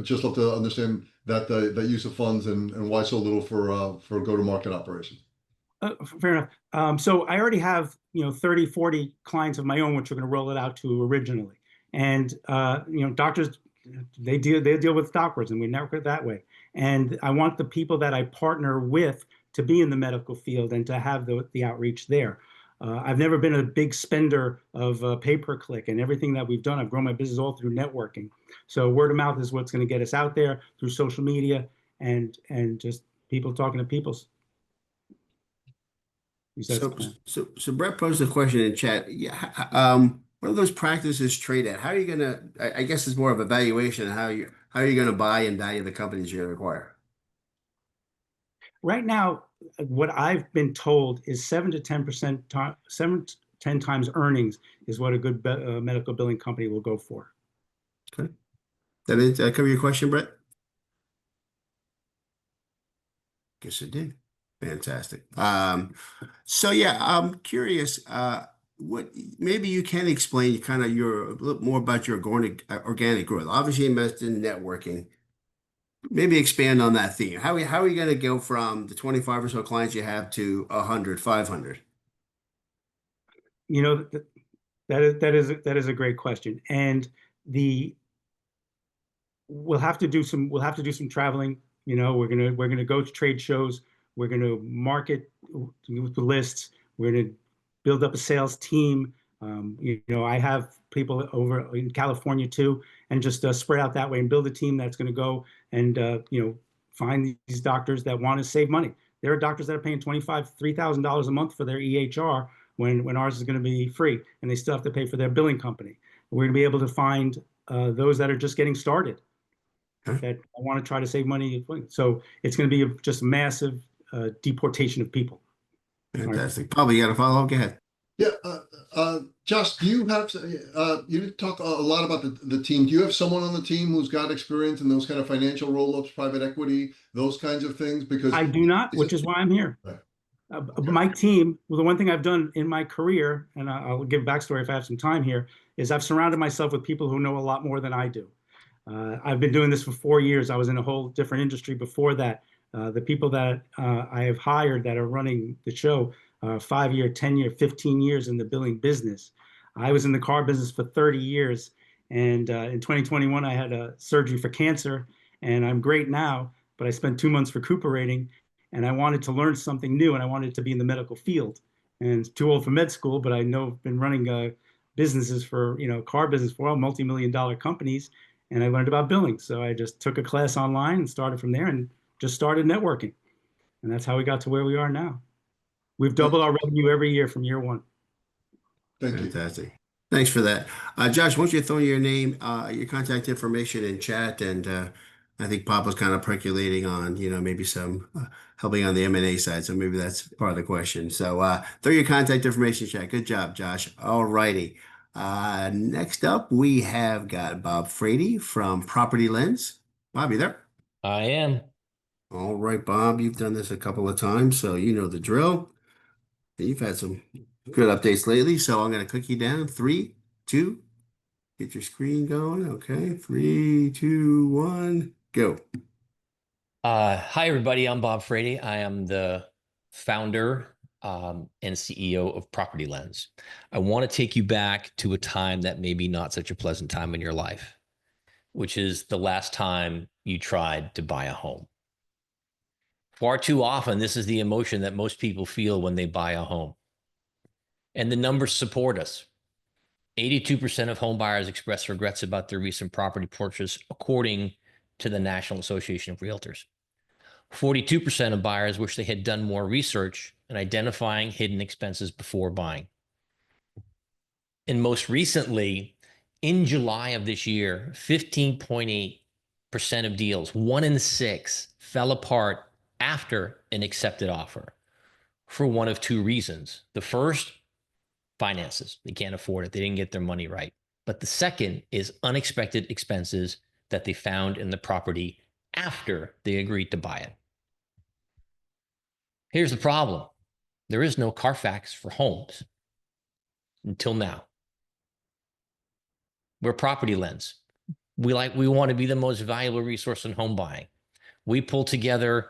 just love to understand that use of funds and why so little for go-to-market operations. Fair enough. So I already have 30, 40 clients of my own, which we're going to roll it out to originally. And doctors, they deal with doctors, and we network it that way. And I want the people that I partner with to be in the medical field and to have the outreach there. I've never been a big spender of pay-per-click, and everything that we've done, I've grown my business all through networking. So word of mouth is what's going to get us out there through social media and just people talking to people. So Brett posed a question in chat. Yeah, what are those practices trade at? How are you gonna? I guess it's more of a valuation. How are you gonna buy and value the companies you're gonna acquire? Right now, what I've been told is 7 to 10 times earnings is what a good medical billing company will go for. Okay, did that cover your question, Brett? Guess it did. Fantastic. So yeah, I'm curious. What maybe you can explain kind of a little more about your organic growth. Obviously, you invested in networking. Maybe expand on that theme. How are you going to go from the 25 or so clients you have to 100, 500? That is a great question, and we'll have to do some traveling. We're gonna go to trade shows. We're going to market the lists. We're going to build up a sales team. I have people over in California too, and just spread out that way and build a team that's going to go and find these doctors that want to save money. There are doctors that are paying $3,000 a month for their EHR when ours is going to be free, and they still have to pay for their billing company. We're going to be able to find those that are just getting started that want to try to save money. So it's going to be just massive deportation of people. Fantastic. Probably you got to follow up. Go ahead. Yeah, Josh, do you have you talk a lot about the team? Do you have someone on the team who's got experience in those kind of financial roll-ups, private equity, those kinds of things? Because I do not, which is why I'm here. Right. My team, well, the one thing I've done in my career, and I'll give backstory if I have some time here, is I've surrounded myself with people who know a lot more than I do. I've been doing this for 4 years. I was in a whole different industry before that. The people that I have hired that are running the show, 5-year, 10-year, 15 years in the billing business. I was in the car business for 30 years. And in 2021, I had a surgery for cancer, and I'm great now, but I spent 2 months recuperating, and I wanted to learn something new, and I wanted to be in the medical field. and too old for med school, but I know I've been running businesses for, car business for multi-million-dollar companies, and I learned about billing. So I just took a class online and started from there and just started networking. And that's how we got to where we are now. We've doubled our revenue every year from year one. Thank you. Fantastic. Thanks for that. Josh, why don't you throw your name, your contact information in chat, and I think Pop was kind of percolating on, maybe some helping on the M&A side, so maybe that's part of the question. So throw your contact information in chat. Good job, Josh. All righty. Next up, we have got Bob Frady from PropertyLens. Bob, you there? I am. All right, Bob, you've done this a couple of times, so you know the drill. You've had some good updates lately, so I'm going to click you down. 3, 2, get your screen going. Okay, 3, 2, 1, go. Hi, everybody. I'm Bob Frady. I am the founder and CEO of PropertyLens. I want to take you back to a time that may be not such a pleasant time in your life, which is the last time you tried to buy a home. Far too often, this is the emotion that most people feel when they buy a home. And the numbers support us. 82% of home buyers express regrets about their recent property purchase, according to the National Association of Realtors. 42% of buyers wish they had done more research in identifying hidden expenses before buying. And most recently, in July of this year, 15.8% of deals, 1 in 6, fell apart after an accepted offer for one of 2 reasons. The first, finances. They can't afford it. They didn't get their money right. But the second is unexpected expenses that they found in the property after they agreed to buy it. Here's the problem. There is no Carfax for homes until now. We're PropertyLens. We want to be the most valuable resource in home buying. We pull together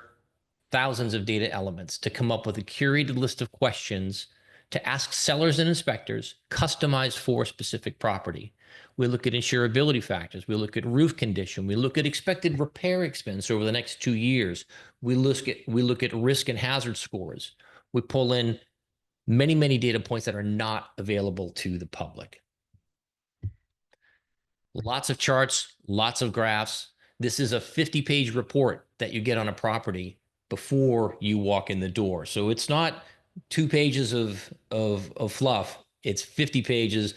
thousands of data elements to come up with a curated list of questions to ask sellers and inspectors, customized for a specific property. We look at insurability factors. We look at roof condition. We look at expected repair expense over the next 2 years. We look at risk and hazard scores. We pull in many, many data points that are not available to the public. Lots of charts, lots of graphs. This is a 50-page report that you get on a property before you walk in the door. So it's not 2 pages of fluff. It's 50 pages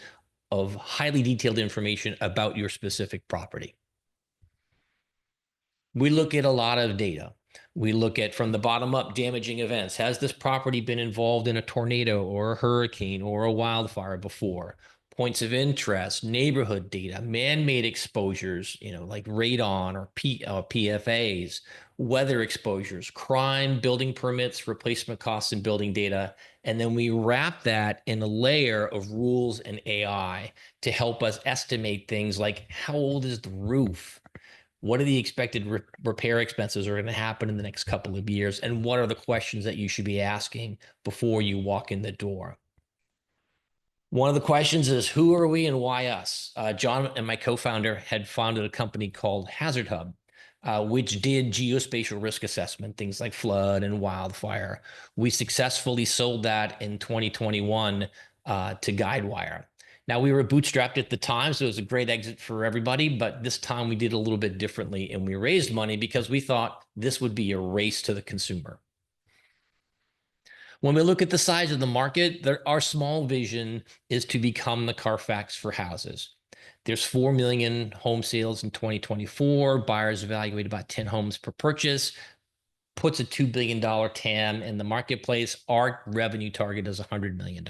of highly detailed information about your specific property. We look at a lot of data. We look at, from the bottom up, damaging events. Has this property been involved in a tornado or a hurricane or a wildfire before? Points of interest, neighborhood data, man-made exposures, like radon or PFAs, weather exposures, crime, building permits, replacement costs, and building data. And then we wrap that in a layer of rules and AI to help us estimate things like, how old is the roof? What are the expected repair expenses are going to happen in the next couple of years? And what are the questions that you should be asking before you walk in the door? One of the questions is, who are we and why us? John and my co-founder had founded a company called Hazard Hub, which did geospatial risk assessment, things like flood and wildfire. We successfully sold that in 2021 to Guidewire. Now, we were bootstrapped at the time, so it was a great exit for everybody, but this time we did a little bit differently, and we raised money because we thought this would be a race to the consumer. When we look at the size of the market, our small vision is to become the Carfax for houses. There's 4 million home sales in 2024. Buyers evaluate about 10 homes per purchase, puts a $2 billion TAM in the marketplace. Our revenue target is $100 million.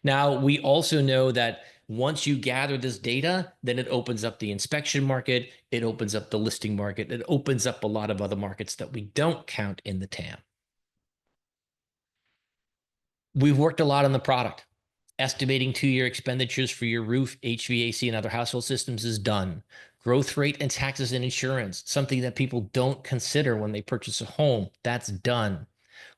Now, we also know that once you gather this data, then it opens up the inspection market, it opens up the listing market, it opens up a lot of other markets that we don't count in the TAM. We've worked a lot on the product. Estimating 2-year expenditures for your roof, HVAC, and other household systems is done. Growth rate and taxes and insurance, something that people don't consider when they purchase a home, that's done.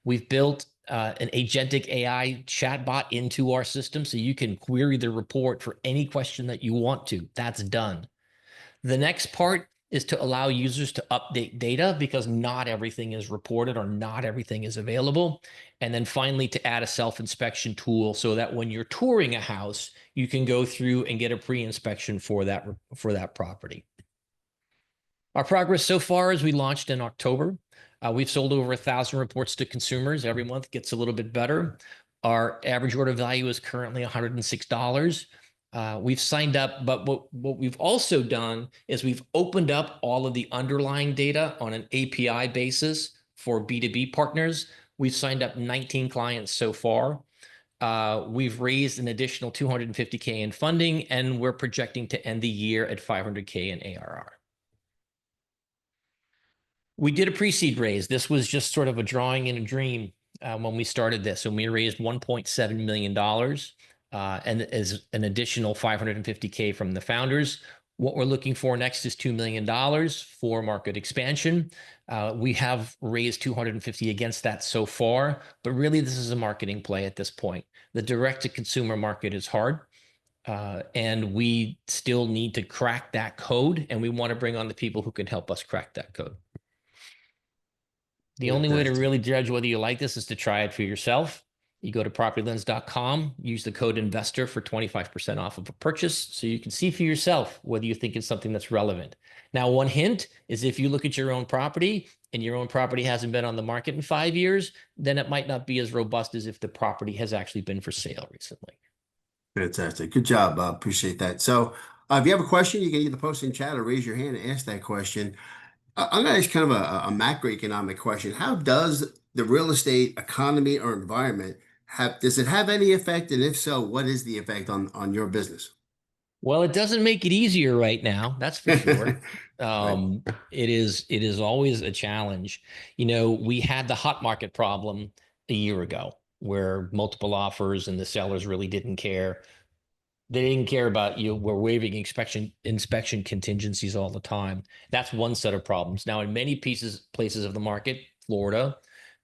We've built an agentic AI chatbot into our system so you can query the report for any question that you want to. That's done. The next part is to allow users to update data because not everything is reported or not everything is available. And then finally, to add a self-inspection tool so that when you're touring a house, you can go through and get a pre-inspection for that property. Our progress so far is we launched in October. We've sold over 1,000 reports to consumers. Every month gets a little bit better. Our average order value is currently $106. We've signed up, but what we've also done is we've opened up all of the underlying data on an API basis for B2B partners. We've signed up 19 clients so far. We've raised an additional $250K in funding, and we're projecting to end the year at $500K in ARR. We did a pre-seed raise. This was just sort of a drawing in a dream when we started this, and we raised $1.7 million and as an additional $550K from the founders. What we're looking for next is $2 million for market expansion. We have raised 250 against that so far, but really this is a marketing play at this point. The direct-to-consumer market is hard. And we still need to crack that code, and we want to bring on the people who can help us crack that code. The only way to really judge whether you like this is to try it for yourself. You go to PropertyLens.com, use the code INVESTOR for 25% off of a purchase so you can see for yourself whether you think it's something that's relevant. Now, one hint is if you look at your own property and your own property hasn't been on the market in 5 years, then it might not be as robust as if the property has actually been for sale recently. Fantastic. Good job, Bob. Appreciate that. So if you have a question, you can either post in chat or raise your hand and ask that question. I'm going to ask kind of a macroeconomic question. How does the real estate economy or environment does it have any effect? And if so, what is the effect on your business? Well, it doesn't make it easier right now. That's for sure. Right. It is always a challenge. You know, we had the hot market problem a year ago where multiple offers and the sellers really didn't care. They didn't care about you. We're waiving inspection contingencies all the time. That's one set of problems. Now, in many places of the market, Florida,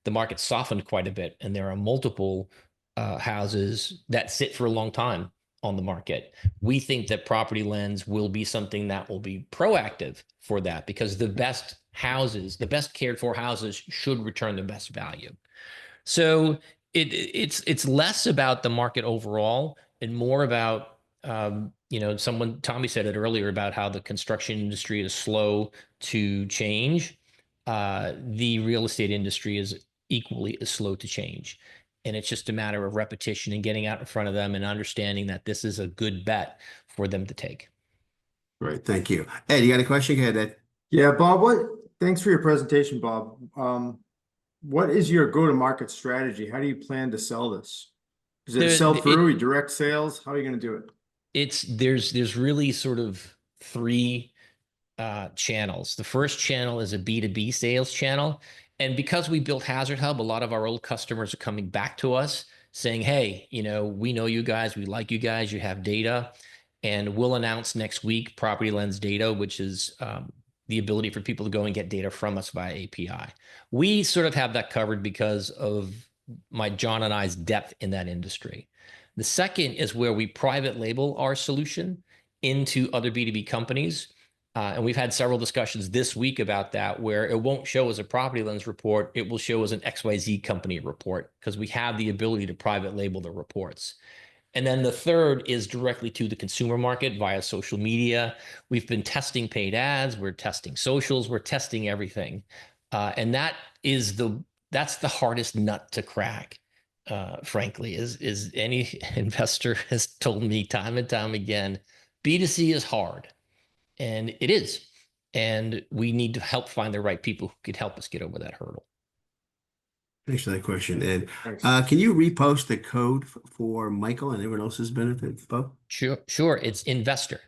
the market softened quite a bit, and there are multiple houses that sit for a long time on the market. We think that PropertyLens will be something that will be proactive for that because the best houses, the best cared for houses should return the best value. So it's less about the market overall and more about, you know, Tommy said it earlier about how the construction industry is slow to change. The real estate industry is equally as slow to change. And it's just a matter of repetition and getting out in front of them and understanding that this is a good bet for them to take. Right. Thank you. Ed, you got a question? Go ahead, Ed. Yeah, Bob, thanks for your presentation, Bob. What is your go-to-market strategy? How do you plan to sell this? Is it sell through, direct sales? How are you going to do it? There's really sort of three channels. The first channel is a B2B sales channel. And because we built Hazard Hub, a lot of our old customers are coming back to us saying, hey, you know, we know you guys, we like you guys, you have data. And we'll announce next week PropertyLens data, which is the ability for people to go and get data from us via API. We sort of have that covered because of John and I's depth in that industry. The second is where we private label our solution into other B2B companies. And we've had several discussions this week about that, where it won't show as a PropertyLens report, it will show as an XYZ company report because we have the ability to private label the reports. And then the third is directly to the consumer market via social media. We've been testing paid ads, we're testing socials, we're testing everything. And that's the hardest nut to crack, frankly, is any investor has told me time and time again, B2C is hard. And it is. And we need to help find the right people who could help us get over that hurdle. Thanks for that question, Ed. Can you repost the code for Michael and everyone else's benefit, Bo? Sure. It's investor.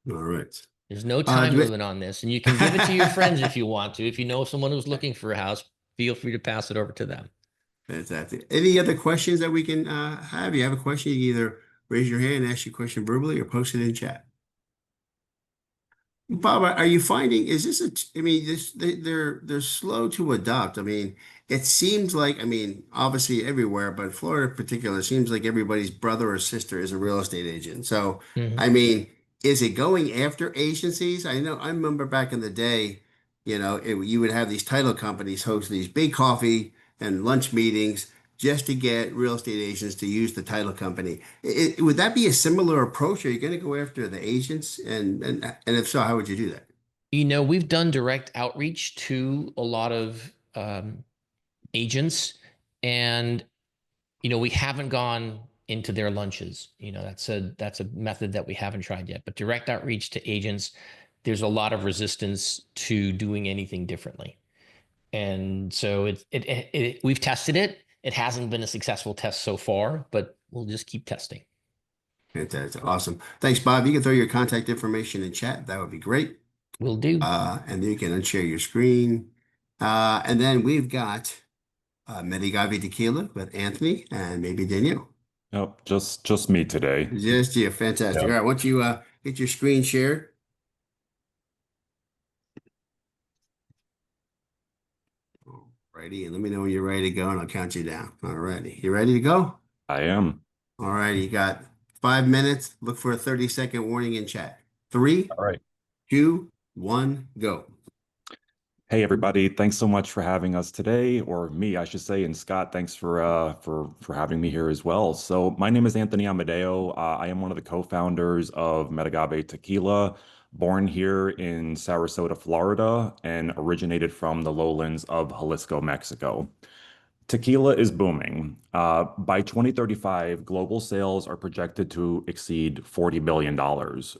All right. There's no time limit on this. And you can give it to your friends if you want to. If you know someone who's looking for a house, feel free to pass it over to them. Fantastic. Any other questions that we can have? You have a question, you can either raise your hand and ask your question verbally or post it in chat. Bob, are you finding, is this I mean, they're slow to adopt. I mean, it seems like, I mean, obviously everywhere, but Florida in particular, it seems like everybody's brother or sister is a real estate agent. So, I mean, Is it going after agencies? I know, I remember back in the day, you would have these title companies host these big coffee and lunch meetings just to get real estate agents to use the title company. Would that be a similar approach? Are you going to go after the agents? And if so, how would you do that? We've done direct outreach to a lot of agents, and we haven't gone into their lunches. That's a method that we haven't tried yet. But direct outreach to agents, there's a lot of resistance to doing anything differently. And so we've tested it. It hasn't been a successful test so far, but we'll just keep testing. Fantastic. Awesome. Thanks, Bob. You can throw your contact information in chat. That would be great. Will do. And then you can unshare your screen. And then we've got Metagave Tequila with Anthony and maybe Danielle. Nope, just me today. Just you. Fantastic. Yep. All right. Once you get your screen shared. Alrighty. And let me know when you're ready to go and I'll count you down. Alrighty. You ready to go? I am. All right. You got 5 minutes. Look for a 30-second warning in chat. 3, All right. 2, 1, go. Hey everybody, thanks so much for having us today, or me, I should say, and Scott, thanks for having me here as well. So my name is Anthony Amodeo. I am one of the co-founders of Metagave Tequila, born here in Sarasota, Florida, and originated from the lowlands of Jalisco, Mexico. Tequila is booming. By 2035, global sales are projected to exceed $40 billion,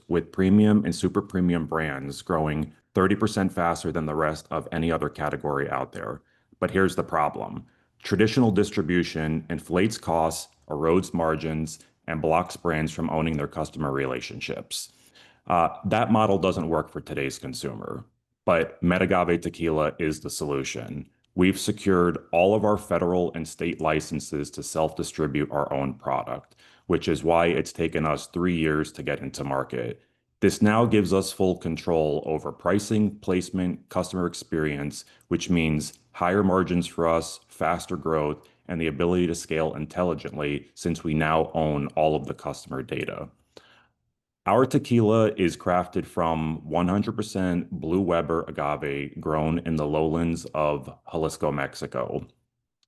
with premium and super premium brands growing 30% faster than the rest of any other category out there. But here's the problem. Traditional distribution inflates costs, erodes margins, and blocks brands from owning their customer relationships. That model doesn't work for today's consumer, but Metagave Tequila is the solution. We've secured all of our federal and state licenses to self-distribute our own product, which is why it's taken us 3 years to get into market. This now gives us full control over pricing, placement, customer experience, which means higher margins for us, faster growth, and the ability to scale intelligently since we now own all of the customer data. Our tequila is crafted from 100% Blue Weber agave grown in the lowlands of Jalisco, Mexico,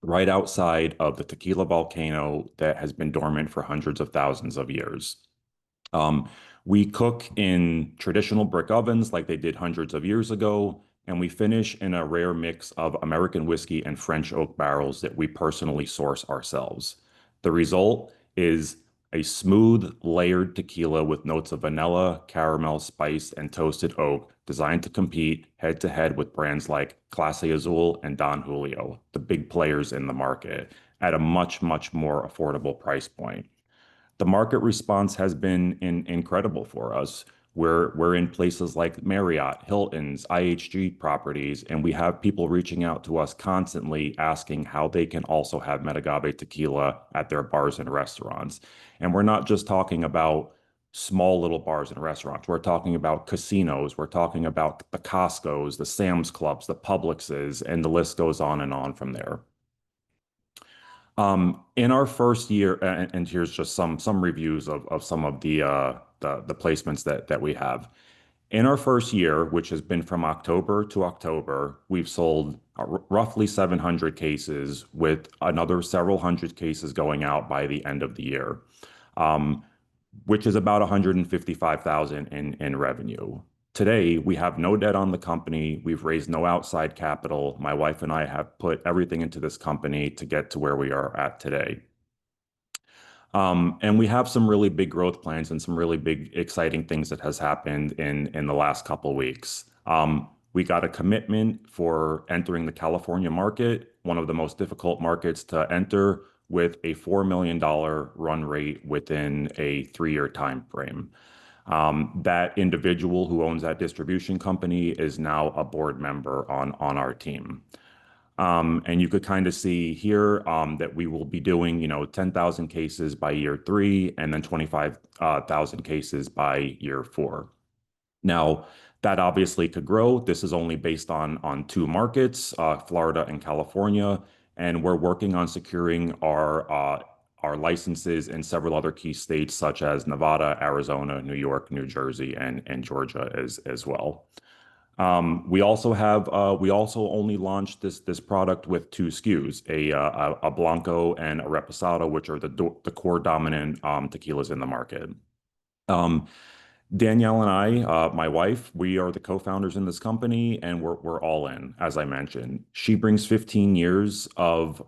right outside of the tequila volcano that has been dormant for hundreds of thousands of years. We cook in traditional brick ovens like they did hundreds of years ago, and we finish in a rare mix of American whiskey and French oak barrels that we personally source ourselves. The result is a smooth, layered tequila with notes of vanilla, caramel, spice, and toasted oak, designed to compete head-to-head with brands like Clase Azul and Don Julio, the big players in the market, at a much, much more affordable price point. The market response has been incredible for us. We're in places like Marriott, Hilton's, IHG properties, and we have people reaching out to us constantly asking how they can also have Metagave Tequila at their bars and restaurants. And we're not just talking about small little bars and restaurants. We're talking about casinos. We're talking about the Costcos, the Sam's Clubs, the Publixes, and the list goes on and on from there. In our first year, and here's just some reviews of some of the placements that we have. In our first year, which has been from October to October, we've sold roughly 700 cases, with another several hundred cases going out by the end of the year, which is about 155,000 in revenue. Today, we have no debt on the company. We've raised no outside capital. My wife and I have put everything into this company to get to where we are at today. And we have some really big growth plans and some really big, exciting things that has happened in the last couple of weeks. We got a commitment for entering the California market, one of the most difficult markets to enter, with a $4 million run rate within a 3-year time frame. That individual who owns that distribution company is now a board member on our team. And you could kind of see here that we will be doing, 10,000 cases by year 3 and then 25,000 cases by year 4. Now, that obviously could grow. This is only based on 2 markets, Florida and California, and we're working on securing our our licenses in several other key states such as Nevada, Arizona, New York, New Jersey, and Georgia as well. We also only launched this product with two SKUs, a Blanco and a Reposado, which are the core dominant tequilas in the market. Danielle and I, my wife, we are the co-founders in this company, and we're all in, as I mentioned. She brings 15 years of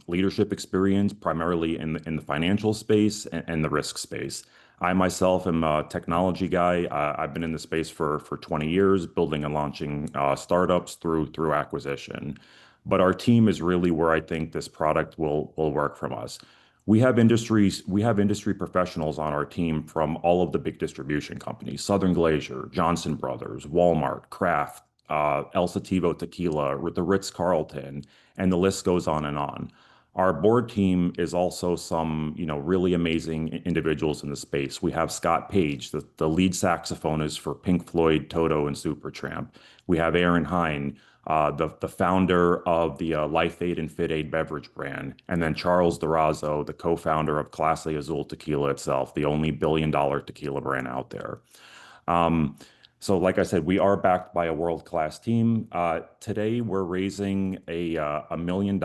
leadership experience, primarily in the financial space and the risk space. I myself am a technology guy. I've been in the space for 20 years, building and launching startups through acquisition. But our team is really where I think this product will work from us. We have industry professionals on our team from all of the big distribution companies: Southern Glacier, Johnson Brothers, Walmart, Kraft, El Sativo Tequila, the Ritz-Carlton, and the list goes on and on. Our board team is also some, really amazing individuals in the space. We have Scott Page, the lead saxophonist for Pink Floyd, Toto, and Supertramp. We have Aaron Hine, the founder of the Life Aid and Fit Aid beverage brand, and then Charles Durazo, the co-founder of Clase Azul Tequila itself, the only billion-dollar tequila brand out there. So like I said, we are backed by a world-class team. Today, we're raising $1 million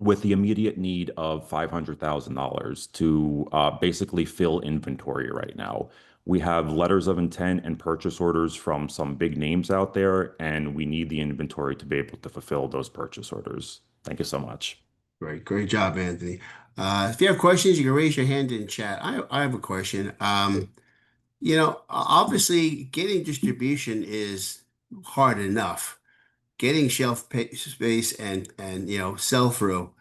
with the immediate need of $500,000 to basically fill inventory right now. We have letters of intent and purchase orders from some big names out there, and we need the inventory to be able to fulfill those purchase orders. Thank you so much. Great job, Anthony. If you have questions, you can raise your hand in chat. I have a question. Obviously, getting distribution is hard enough. Getting space and sell through,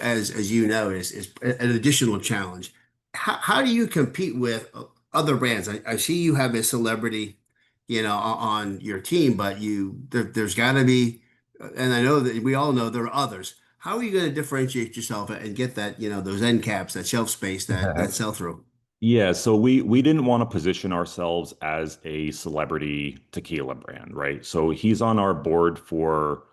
as you know, is an additional challenge. How do you compete with other brands? I see you have a celebrity, on your team, but there's got to be, and I know that we all know there are others. How are you going to differentiate yourself and get that, those end caps, that shelf space, that sell through? Yeah, so we didn't want to position ourselves as a celebrity tequila brand, right? So he's on our board for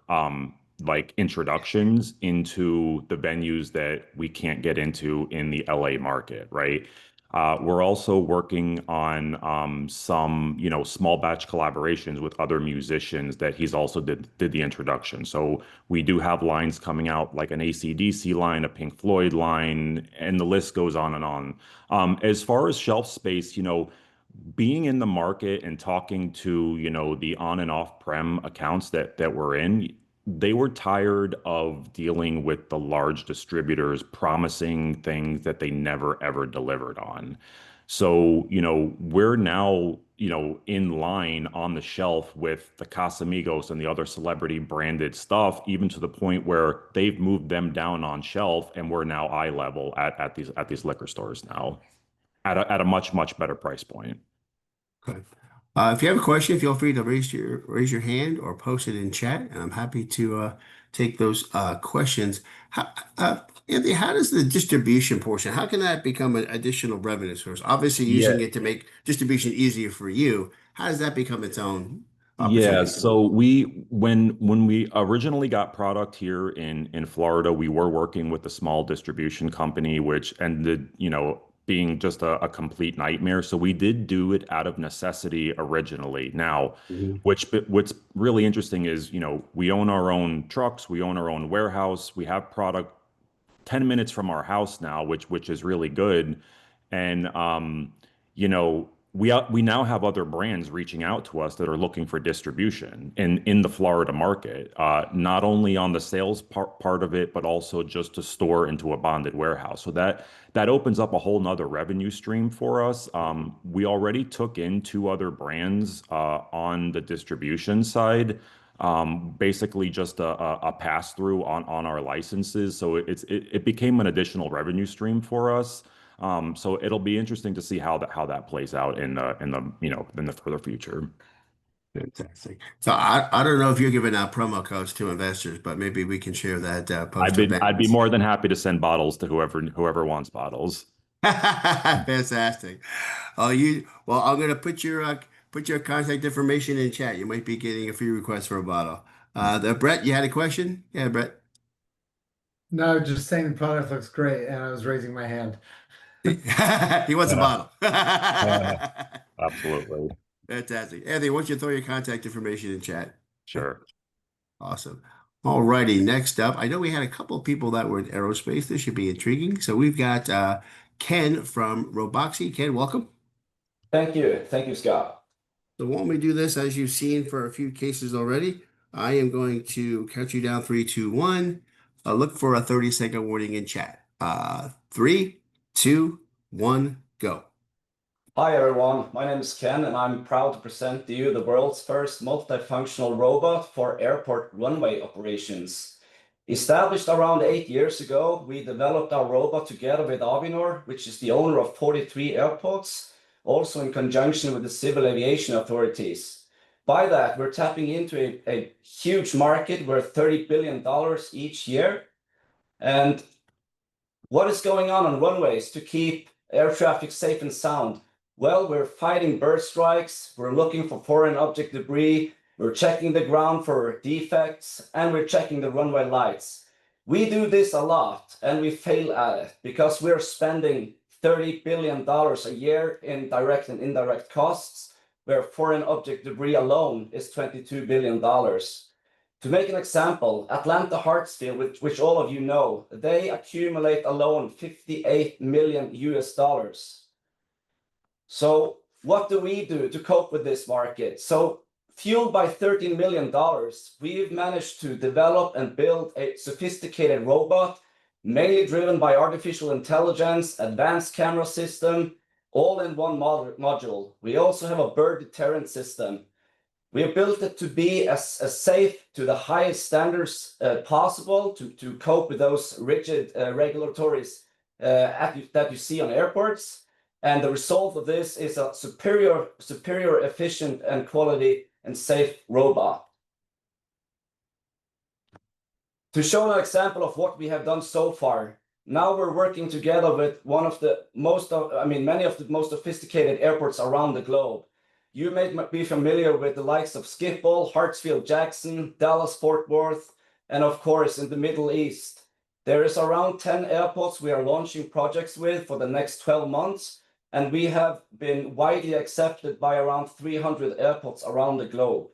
like introductions into the venues that we can't get into in the LA market, right? We're also working on some, small batch collaborations with other musicians that he's also did the introduction. So we do have lines coming out like an AC/DC line, a Pink Floyd line, and the list goes on and on. As far as shelf space, being in the market and talking to, the on and off prem accounts that we're in, they were tired of dealing with the large distributors promising things that they never ever delivered on. So, we're now, in line on the shelf with the Casamigos and the other celebrity branded stuff, even to the point where they've moved them down on shelf, and we're now eye level at these liquor stores now at a much better price point. Okay. If you have a question, feel free to raise your hand or post it in chat, and I'm happy to take those questions. Anthony, how does the distribution portion, how can that become an additional revenue source? Obviously, using it to make distribution easier for you, how does that become its own opportunity? Yeah, so when we originally got product here in Florida, we were working with a small distribution company, which ended, being just a complete nightmare. So we did do it out of necessity originally. Now, what's really interesting is, we own our own trucks, we own our own warehouse, we have product 10 minutes from our house now, which is really good. And we now have other brands reaching out to us that are looking for distribution in the Florida market, not only on the sales part of it, but also just to store into a bonded warehouse. So that opens up a whole nother revenue stream for us. We already took in two other brands on the distribution side, basically just a pass through on our licenses. So it became an additional revenue stream for us. So it'll be interesting to see how that plays out in the further future. Fantastic. So I don't know if you're giving out promo codes to investors, but maybe we can share that post-event. I'd be more than happy to send bottles to whoever wants bottles. Fantastic. Well, I'm gonna put your contact information in chat. You might be getting a free request for a bottle. Brett, you had a question? Yeah, Brett. No, just saying the product looks great, and I was raising my hand. He wants a bottle. Absolutely. Fantastic. Anthony, why don't you throw your contact information in chat? Sure. Awesome. All righty. Next up, I know we had a couple of people that were in aerospace. This should be intriguing. So we've got Ken from Roboxi. Ken, welcome. Thank you. Thank you, Scott. So while we do this, as you've seen for a few cases already, I am going to count you down 3, 2, 1. Look for a 30-second warning in chat. 3, 2, 1, go. Hi, everyone. My name is Ken, and I'm proud to present to you the world's first multifunctional robot for airport runway operations. Established around 8 years ago, we developed our robot together with Avinor, which is the owner of 43 airports, also in conjunction with the civil aviation authorities. By that, we're tapping into a huge market worth $30 billion each year. And what is going on runways to keep air traffic safe and sound? Well, we're fighting bird strikes, we're looking for foreign object debris, we're checking the ground for defects, and we're checking the runway lights. We do this a lot, and we fail at it because we're spending $30 billion a year in direct and indirect costs, where foreign object debris alone is $22 billion. To make an example, Atlanta Hartsfield, which all of you know, they accumulate alone $58 million US. So what do we do to cope with this market? So fueled by $13 million, we've managed to develop and build a sophisticated robot, mainly driven by artificial intelligence, advanced camera system, all in one module. We also have a bird deterrent system. We have built it to be as safe to the highest standards possible to cope with those rigid regulatories that you see on airports. And the result of this is a superior, efficient, and quality and safe robot. To show an example of what we have done so far, now we're working together with many of the most sophisticated airports around the globe. You may be familiar with the likes of Schiphol, Hartsfield Jackson, Dallas Fort Worth, and of course in the Middle East. There is around 10 airports we are launching projects with for the next 12 months. And we have been widely accepted by around 300 airports around the globe.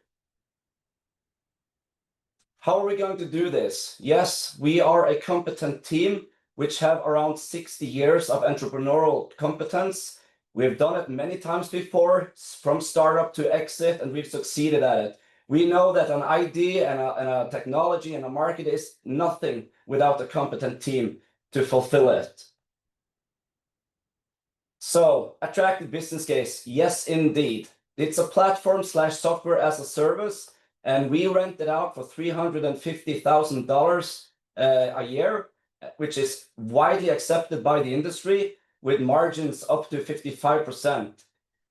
How are we going to do this? Yes, we are a competent team which have around 60 years of entrepreneurial competence. We've done it many times before, from startup to exit, and we've succeeded at it. We know that an idea and a technology and a market is nothing without a competent team to fulfill it. So, attractive business case, yes, indeed. It's a platform/software as a service, and we rent it out for $350,000 a year, which is widely accepted by the industry, with margins up to 55%.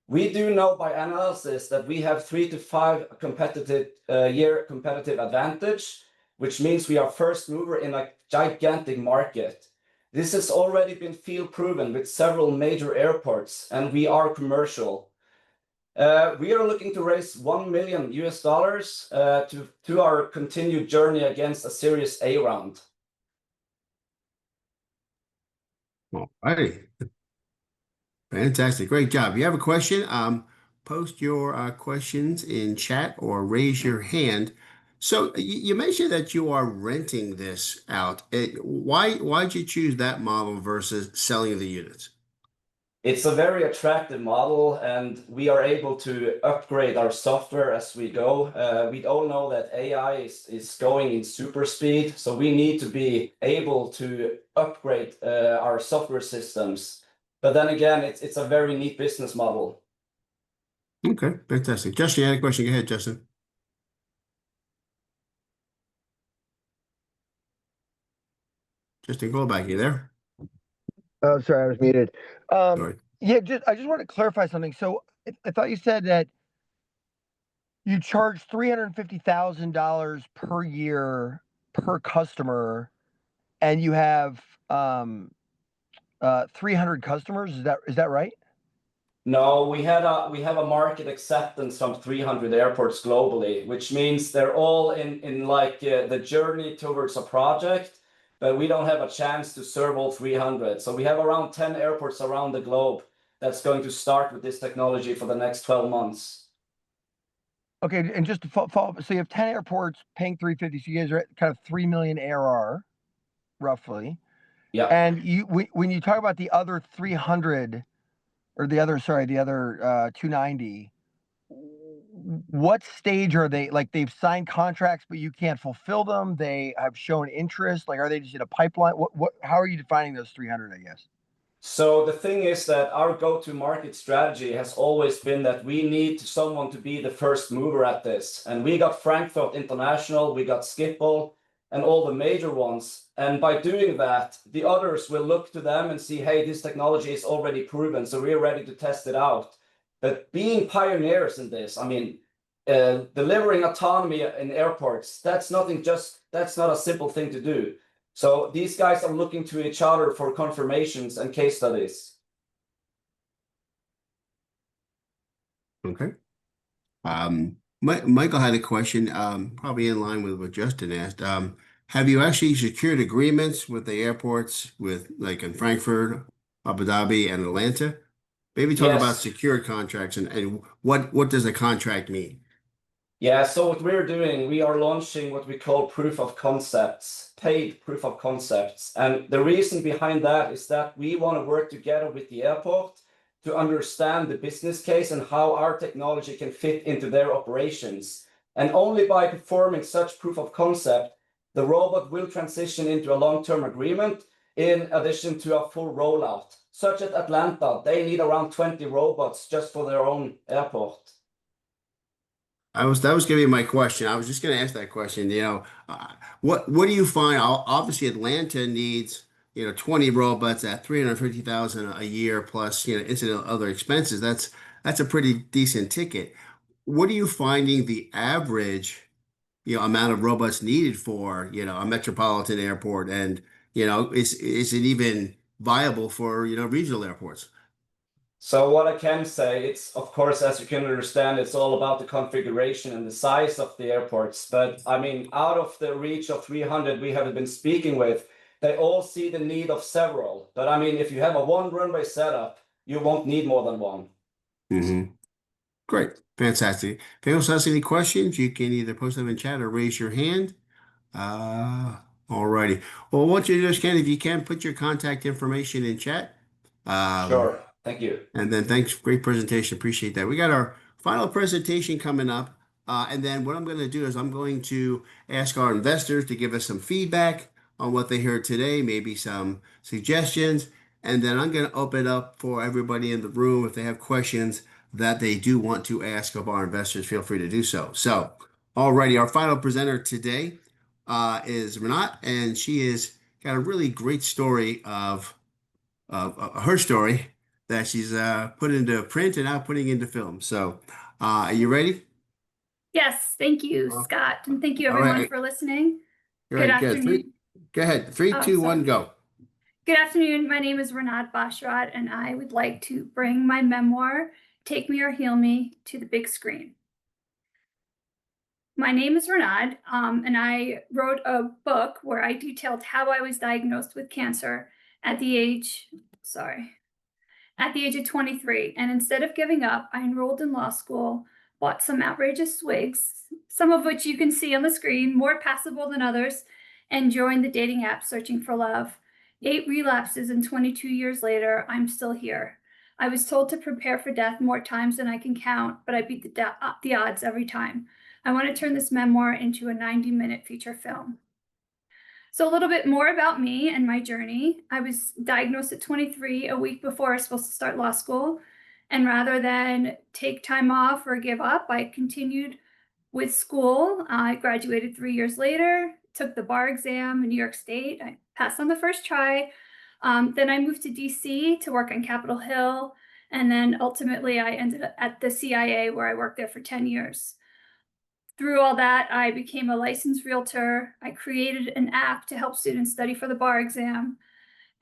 We do know by analysis that we have 3 to 5 competitive advantage, which means we are first mover in a gigantic market. This has already been field proven with several major airports, and we are commercial. We are looking to raise $1 million US to our continued journey against a Series A round. All righty. Fantastic. Great job. If you have a question, post your questions in chat or raise your hand. So you mentioned that you are renting this out. Why'd you choose that model versus selling the units? It's a very attractive model, and we are able to upgrade our software as we go. We all know that AI is going in super speed, so we need to be able to upgrade our software systems. But then again, it's a very neat business model. Okay, fantastic. Justin, you had a question. Go ahead, Justin. Justin Goldback, you there? Oh, sorry, I was muted. Sorry. Yeah, I just want to clarify something. So I thought you said that you charge $350,000 per year per customer, and you have 300 customers. Is that right? No, we have a market acceptance from 300 airports globally, which means they're all in like the journey towards a project. but we don't have a chance to serve all 300. So we have around 10 airports around the globe that's going to start with this technology for the next 12 months. Okay, and just to follow up, so you have 10 airports paying 350, so you guys are at kind of 3 million ARR, roughly. Yeah. And when you talk about the other 300, or the other 290, what stage are they? Like, they've signed contracts, but you can't fulfill them. They have shown interest. Like, are they just in a pipeline? How are you defining those 300, I guess? So the thing is that our go-to-market strategy has always been that we need someone to be the first mover at this. And we got Frankfurt International, we got Schiphol, and all the major ones. And by doing that, the others will look to them and see, hey, this technology is already proven, so we're ready to test it out. But being pioneers in this, I mean, delivering autonomy in airports, that's not a simple thing to do. So these guys are looking to each other for confirmations and case studies. Okay. Michael had a question, probably in line with what Justin asked. Have you actually secured agreements with the airports like in Frankfurt, Abu Dhabi, and Atlanta? Maybe talk about secured contracts and what does a contract mean? Yeah, so what we're doing, we are launching what we call proof of concepts, paid proof of concepts. And the reason behind that is that we want to work together with the airport to understand the business case and how our technology can fit into their operations. And only by performing such proof of concept, the robot will transition into a long-term agreement in addition to a full rollout. Such as Atlanta, they need around 20 robots just for their own airport. That was going to be my question. I was just going to ask that question. What do you find? Obviously, Atlanta needs 20 robots at 350,000 a year plus incidental other expenses. That's a pretty decent ticket. What are you finding the average amount of robots needed for a metropolitan airport, and is it even viable for regional airports? So what I can say, it's of course, as you can understand, it's all about the configuration and the size of the airports. But I mean, out of the reach of 300 we have been speaking with, they all see the need of several. But I mean, if you have a one runway setup, you won't need more than one. Mm-hmm. Great. Fantastic. If anyone has any questions, you can either post them in chat or raise your hand. All righty. Well, what you just can, if you can, put your contact information in chat. Sure. Thank you. And then thanks. Great presentation. Appreciate that. We got our final presentation coming up. And then what I'm going to do is I'm going to ask our investors to give us some feedback on what they heard today, maybe some suggestions. And then I'm going to open up for everybody in the room. If they have questions that they do want to ask of our investors, feel free to do so. So, alrighty, our final presenter today is Rinad, and she has got a really great story of her story that she's put into print and now putting into film. So, are you ready? Yes, thank you, Scott, and thank you everyone for listening. Good afternoon. Go ahead. 3, 2, 1, go. Good afternoon. My name is Rinad Bsharat, and I would like to bring my memoir, Take Me or Heal Me, to the big screen. My name is Rinad, and I wrote a book where I detailed how I was diagnosed with cancer at the age of 23. And instead of giving up, I enrolled in law school, bought some outrageous wigs, some of which you can see on the screen, more passable than others, and joined the dating app searching for love. 8 relapses, and 22 years later, I'm still here. I was told to prepare for death more times than I can count, but I beat the odds every time. I want to turn this memoir into a 90-minute feature film. So a little bit more about me and my journey. I was diagnosed at 23, a week before I was supposed to start law school. And rather than take time off or give up, I continued with school. I graduated 3 years later, took the bar exam in New York State. I passed on the first try. Then I moved to DC to work on Capitol Hill. And then ultimately I ended up at the CIA, where I worked there for 10 years. Through all that, I became a licensed realtor. I created an app to help students study for the bar exam.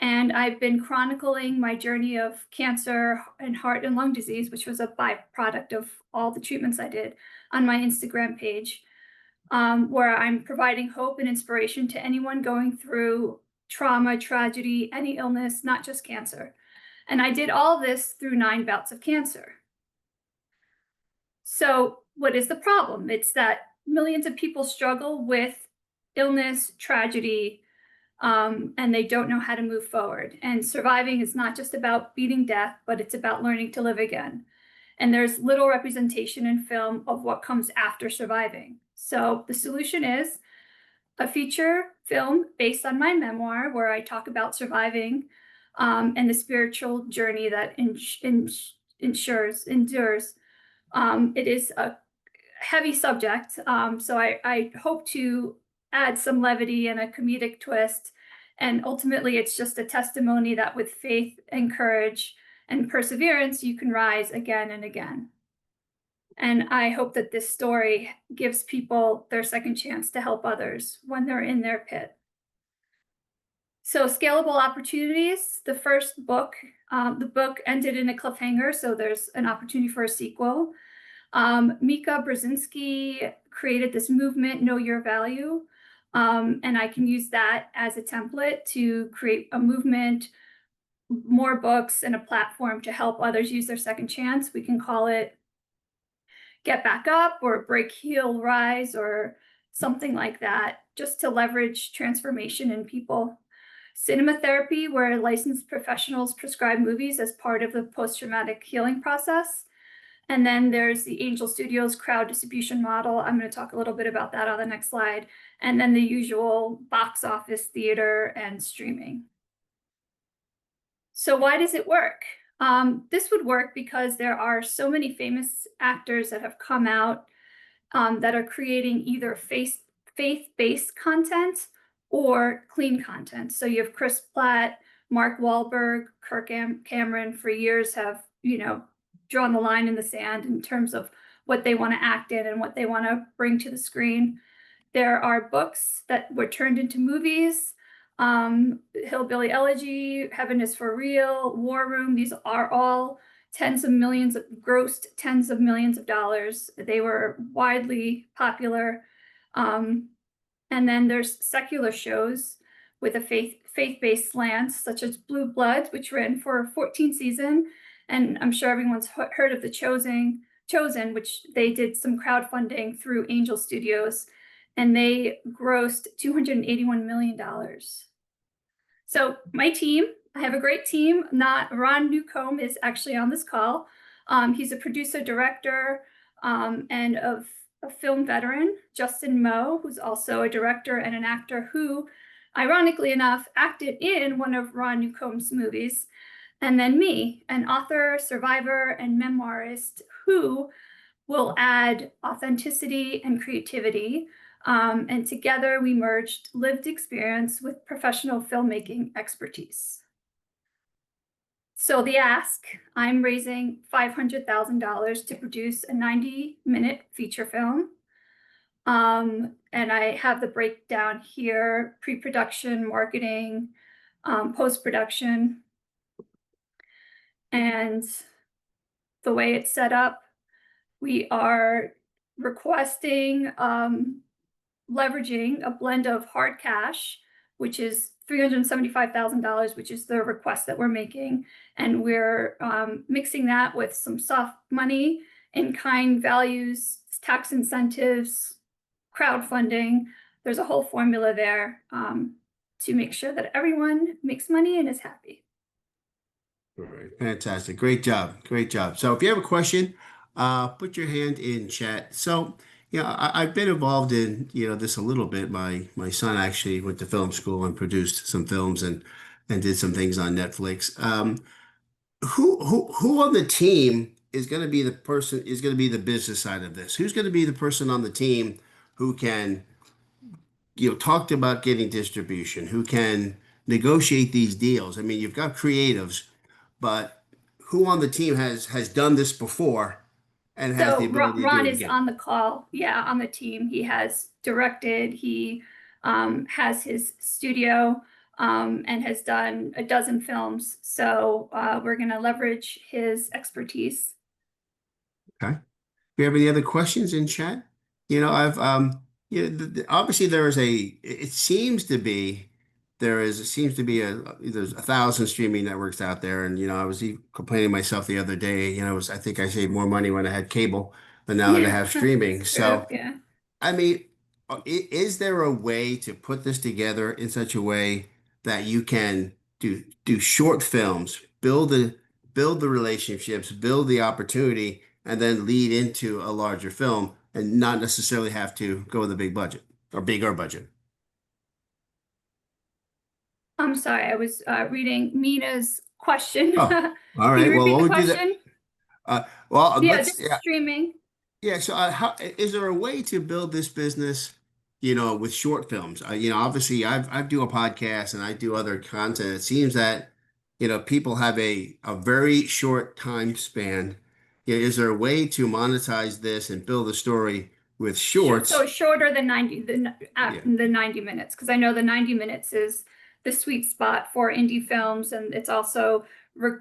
And I've been chronicling my journey of cancer and heart and lung disease, which was a byproduct of all the treatments I did, on my Instagram page, where I'm providing hope and inspiration to anyone going through trauma, tragedy, any illness, not just cancer. And I did all this through 9 bouts of cancer. So what is the problem? It's that millions of people struggle with illness, tragedy, and they don't know how to move forward. And surviving is not just about beating death, but it's about learning to live again. And there's little representation in film of what comes after surviving. So the solution is a feature film based on my memoir, where I talk about surviving and the spiritual journey that endures. It is a heavy subject, so I hope to add some levity and a comedic twist. And ultimately, it's just a testimony that with faith and courage and perseverance, you can rise again and again. And I hope that this story gives people their second chance to help others when they're in their pit. So scalable opportunities, the first book, the book ended in a cliffhanger, so there's an opportunity for a sequel. Mika Brzezinski created this movement, Know Your Value, and I can use that as a template to create a movement, more books, and a platform to help others use their second chance. We can call it Get Back Up or Break, Heal, Rise, or something like that, just to leverage transformation in people. Cinema therapy, where licensed professionals prescribe movies as part of the post-traumatic healing process. And then there's the Angel Studios crowd distribution model. I'm going to talk a little bit about that on the next slide. And then the usual box office, theater, and streaming. So why does it work? This would work because there are so many famous actors that have come out that are creating either faith-based content or clean content. So you have Chris Pratt, Mark Wahlberg, Kirk Cameron for years have, drawn the line in the sand in terms of what they want to act in and what they want to bring to the screen. There are books that were turned into movies. Hillbilly Elegy, Heaven is for Real, War Room. These are all grossed tens of millions of dollars. They were widely popular. And then there's secular shows with a faith-based slant, such as Blue Bloods, which ran for 14 seasons. And I'm sure everyone's heard of The Chosen, which they did some crowdfunding through Angel Studios, and they grossed $281 million. So my team, I have a great team. Ron Newcomb is actually on this call. He's a producer, director, and a film veteran. Justin Moe, who's also a director and an actor who, ironically enough, acted in one of Ron Newcomb's movies. And then me, an author, survivor, and memoirist who will add authenticity and creativity. And together we merged lived experience with professional filmmaking expertise. So the ask, I'm raising $500,000 to produce a 90-minute feature film. And I have the breakdown here: pre-production, marketing, post-production. And the way it's set up, we are requesting leveraging a blend of hard cash, which is $375,000, which is the request that we're making. And we're mixing that with some soft money, in-kind values, tax incentives, crowdfunding. There's a whole formula there to make sure that everyone makes money and is happy. All right, fantastic. Great job. Great job. So if you have a question, put your hand in chat. So, I've been involved in, this a little bit. My son actually went to film school and produced some films and did some things on Netflix. Who on the team is going to be the business side of this? Who's going to be the person on the team who can, talk about getting distribution, who can negotiate these deals? I mean, you've got creatives, but who on the team has done this before and has the ability to do Ron it is again? on the call. Yeah, on the team. He has directed. He has his studio and has done a dozen films. So we're going to leverage his expertise. Okay. Do you have any other questions in chat? I've obviously it seems to be it seems to be there's 1,000 streaming networks out there. And, I was even complaining myself the other day, I think I saved more money when I had cable than now that I have streaming. True, So, yeah. I mean, is there a way to put this together in such a way that you can do short films, build the relationships, build the opportunity, and then lead into a larger film and not necessarily have to go with a big budget or bigger budget? I'm sorry, I was reading Mina's question. Oh, all Can right. you Well, repeat what the would do that? question? Well, Yeah, let's, this is streaming. yeah. So, how is there a way to build this business, with short films? Obviously, I do a podcast and I do other content. It seems that, people have a very short time span. Is there a way to monetize this and build a story with shorts? So shorter than 90, the Yeah. 90 minutes, because I know the 90 minutes is the sweet spot for indie films, and it's also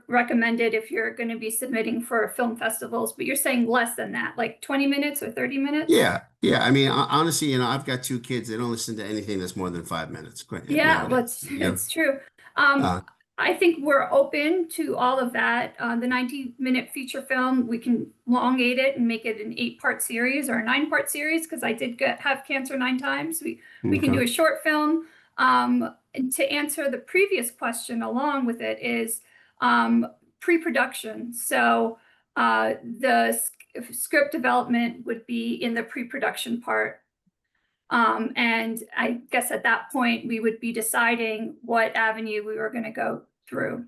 recommended if you're going to be submitting for film festivals. But you're saying less than that, like 20 minutes or 30 minutes? Yeah, yeah. I mean, honestly, I've got two kids. They don't listen to anything that's more than 5 minutes. Yeah, Nowadays, it's true. Uh, I think we're open to all of that. The 90-minute feature film, we can elongate it and make it an 8-part series or a 9-part series, because I did have cancer 9 times. We can do a short film. And to answer the previous question along with it is pre-production. So the script development would be in the pre-production part. And I guess at that point, we would be deciding what avenue we were going to go through.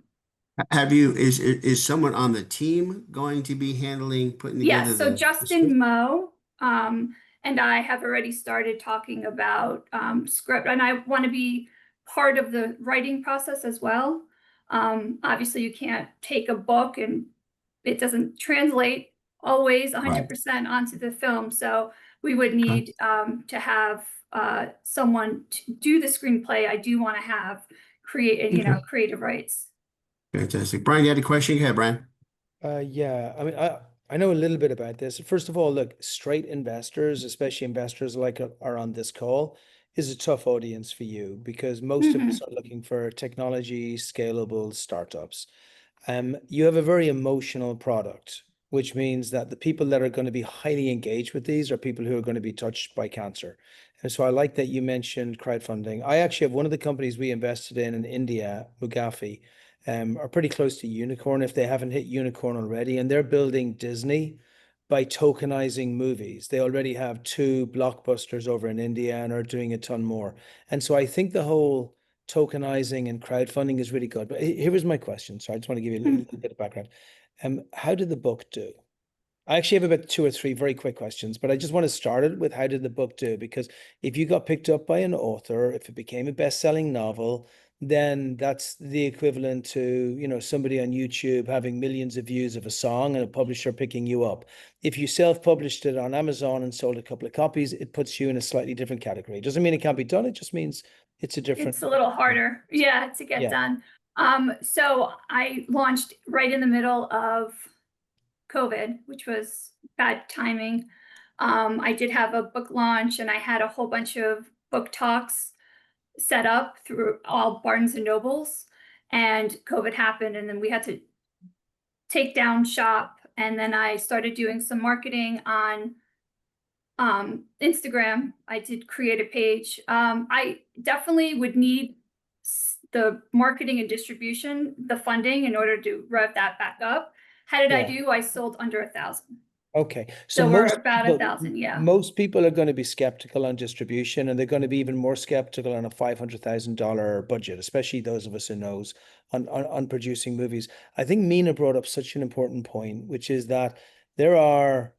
is someone on the team going to be putting together Yes, so the Justin script? Moe and I have already started talking about script, and I want to be part of the writing process as well. Obviously, you can't take a book and it doesn't translate always 100% onto the film. So we would need to have someone to do the screenplay. I do want to have creative rights. Fantastic. Brian, you had a question? Go ahead, Brian. Yeah, I mean, I know a little bit about this. First of all, look, straight investors, especially investors like are on this call, is a tough audience for you because most of us are looking for technology, scalable startups. You have a very emotional product, which means that the people that are going to be highly engaged with these are people who are going to be touched by cancer. And so I like that you mentioned crowdfunding. I actually have one of the companies we invested in India, Metagave, are pretty close to unicorn if they haven't hit unicorn already. And they're building Disney by tokenizing movies. They already have 2 blockbusters over in India and are doing a ton more. And so I think the whole tokenizing and crowdfunding is really good. But here was my question. So I just want to give you a little bit of background. How did the book do? I actually have about 2 or 3 very quick questions, but I just want to start it with how did the book do? Because if you got picked up by an author, if it became a best-selling novel, then that's the equivalent to, somebody on YouTube having millions of views of a song and a publisher picking you up. If you self-published it on Amazon and sold a couple of copies, it puts you in a slightly different category. It doesn't mean it can't be done. It just means it's It's a little harder, to get done. So I launched right in the middle of COVID, which was bad timing. I did have a book launch and I had a whole bunch of book talks set up through all Barnes and Nobles, and COVID happened, and then we had to take down shop. And then I started doing some marketing on Instagram. I did create a page. I definitely would need the marketing and distribution, the funding in order to rev that back up. How did I do? I sold under 1,000. Okay. So we're about 1,000, yeah. Most people are going to be skeptical on distribution, and they're going to be even more skeptical on a $500,000 budget, especially those of us who knows on producing movies. I think Mina brought up such an important point, which is that there are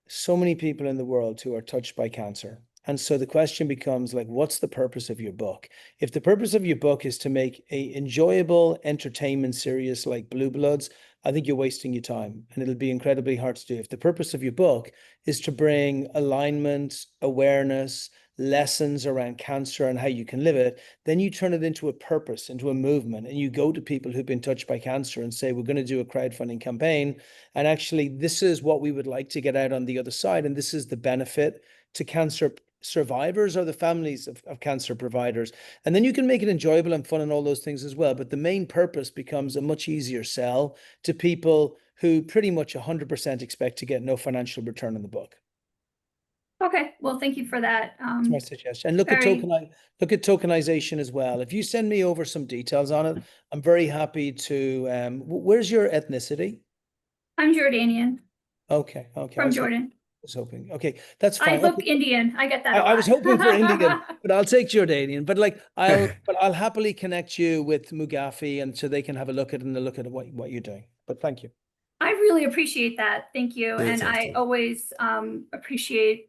so many people in the world who are touched by cancer. And so the question becomes like, what's the purpose of your book? If the purpose of your book is to make a enjoyable entertainment series like Blue Bloods, I think you're wasting your time and it'll be incredibly hard to do. If the purpose of your book is to bring alignment, awareness, lessons around cancer and how you can live it, then you turn it into a purpose, into a movement, and you go to people who've been touched by cancer and say, we're going to do a crowdfunding campaign. And actually, this is what we would like to get out on the other side. And this is the benefit to cancer survivors or the families of cancer providers. And then you can make it enjoyable and fun and all those things as well. But the main purpose becomes a much easier sell to people who pretty much 100% expect to get no financial return on the book. Okay, well, thank you for that. That's my suggestion. And look at tokenization as well. If you send me over some details on it, I'm very happy to. Where's your ethnicity? I'm Jordanian. Okay. From Jordan. I was hoping. Okay, that's fine. I look Indian. I get that. I was hoping for Indian, but I'll take Jordanian. But like I'll happily connect you with Mugafi, and so they can have a look at what you're doing. But thank you. I really appreciate that. Thank you. Thanks, And I Anthony. always appreciate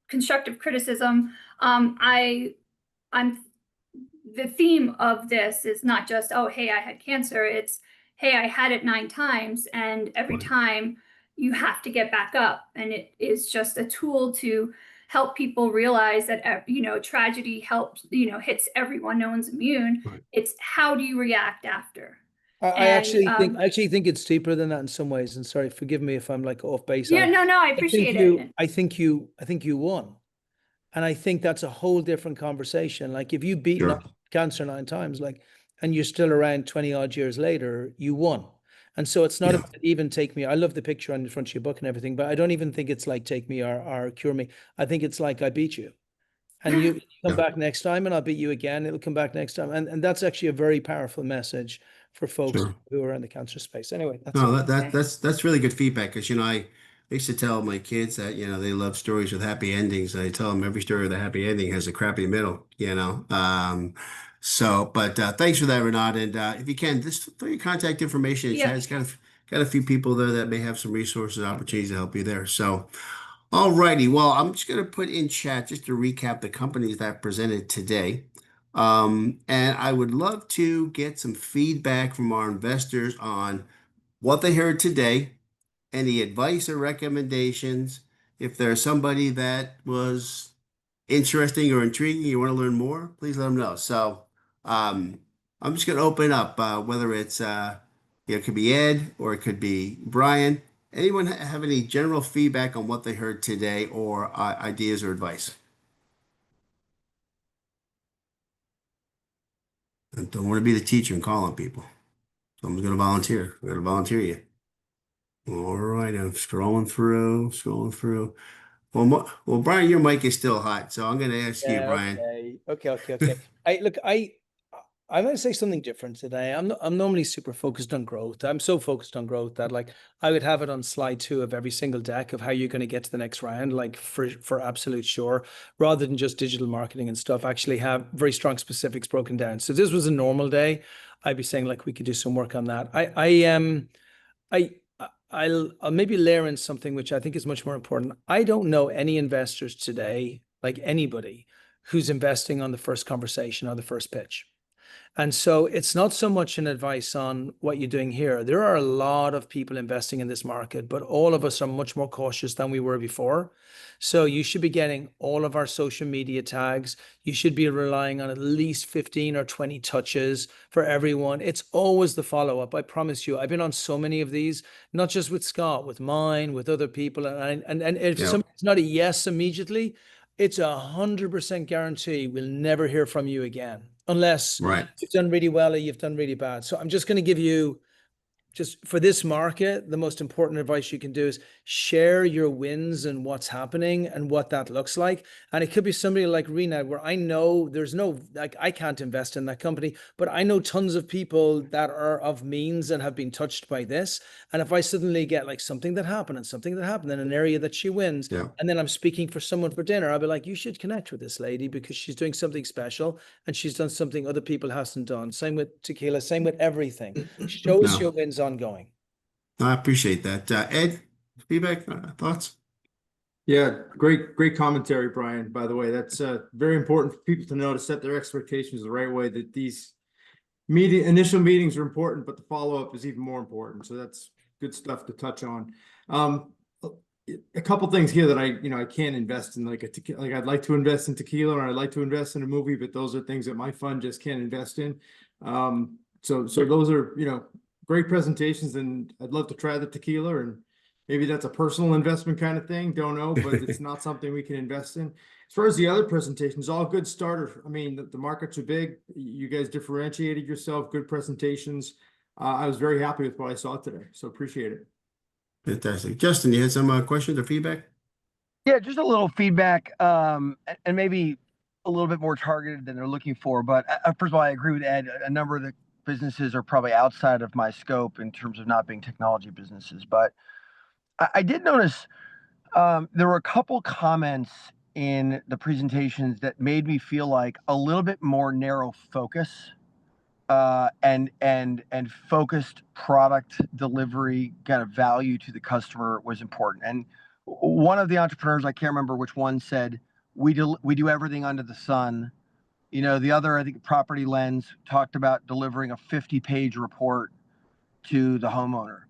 constructive criticism. I'm the theme of this is not just, oh, hey, I had cancer. It's, hey, I had it 9 times, and every time you have to get back up. And it is just a tool to help people realize that, tragedy helps, hits everyone. No one's immune. Right. It's how do you react after? I actually think it's deeper than that in some ways. And sorry, forgive me if I'm like off base. Yeah, no, I appreciate it. I think you won. And I think that's a whole different conversation. Like if you beat cancer 9 times, and you're still around 20 odd years later, you won. And so it's not about even take me. I love the picture on the front of your book and everything, but I don't even think it's like take me or cure me. I think it's like I beat you. And you come back next time and I'll beat you again. It'll come back next time. And that's actually a very powerful message for folks who are in the cancer space. Anyway, that's really good feedback, because I used to tell my kids that they love stories with happy endings. I tell them every story with a happy ending has a crappy middle. But thanks for that, Rinad. And if you can, just throw your contact information in chat. It's got a few people there that may have some resources, opportunities to help you there. So, all righty. Well, I'm just going to put in chat just to recap the companies that presented today. And I would love to get some feedback from our investors on what they heard today, any advice or recommendations. If there's somebody that was interesting or intriguing, you want to learn more, please let them know. So I'm just going to open up, whether it's, it could be Ed or it could be Brian. Anyone have any general feedback on what they heard today, or ideas or advice? I don't want to be the teacher and call on people. Someone's going to volunteer. I'm going to volunteer you. All right, I'm scrolling through. Well, Brian, your mic is still hot, so I'm going to ask you, Brian. Okay. I might say something different today. I'm normally super focused on growth. I'm so focused on growth that I would have it on slide 2 of every single deck of how you're going to get to the next round, for absolute sure, rather than just digital marketing and stuff. Actually have very strong specifics broken down. So if this was a normal day, I'd be saying we could do some work on that. I'll maybe layer in something which I think is much more important. I don't know any investors today, like anybody, who's investing on the first conversation or the first pitch. And so it's not so much an advice on what you're doing here. There are a lot of people investing in this market, but all of us are much more cautious than we were before. So you should be getting all of our social media tags. You should be relying on at least 15 or 20 touches for everyone. It's always the follow-up. I promise you, I've been on so many of these, not just with Scott, with mine, with other people. And if somebody's not a yes immediately, it's 100% guarantee we'll never hear from you again, unless you've done really well or you've done really bad. So I'm just going to give you, just for this market, the most important advice you can do is share your wins and what's happening and what that looks like. And it could be somebody like Rinad, where I know there's no, I can't invest in that company, but I know tons of people that are of means and have been touched by this. And if I suddenly get something that happened in an area that she wins, and then I'm speaking for someone for dinner, I'll be like, you should connect with this lady because she's doing something special and she's done something other people hasn't done. Same with Tequila, same with everything. Show us your wins ongoing. I appreciate that. Ed, feedback, thoughts? Yeah, great commentary, Brian. By the way, that's very important for people to know, to set their expectations the right way, that these initial meetings are important, but the follow-up is even more important. So that's good stuff to touch on. A couple things here that I can't invest in, I'd like to invest in Tequila, or I'd like to invest in a movie, but those are things that my fund just can't invest in. So those are, great presentations, and I'd love to try the Tequila, and maybe that's a personal investment kind of thing. Don't know, but it's not something we can invest in. As far as the other presentations, all good starter. I mean, the markets are big. You guys differentiated yourself, good presentations. I was very happy with what I saw today, so appreciate it. Fantastic. Justin, you had some questions or feedback? Yeah, just a little feedback, and maybe a little bit more targeted than they're looking for. But first of all, I agree with Ed. A number of the businesses are probably outside of my scope in terms of not being technology businesses. But I did notice there were a couple comments in the presentations that made me feel like a little bit more narrow focus and focused product delivery kind of value to the customer was important. And one of the entrepreneurs, I can't remember which one, said we do everything under the sun. You know, the other, I think PropertyLens talked about delivering a 50-page report to the homeowner.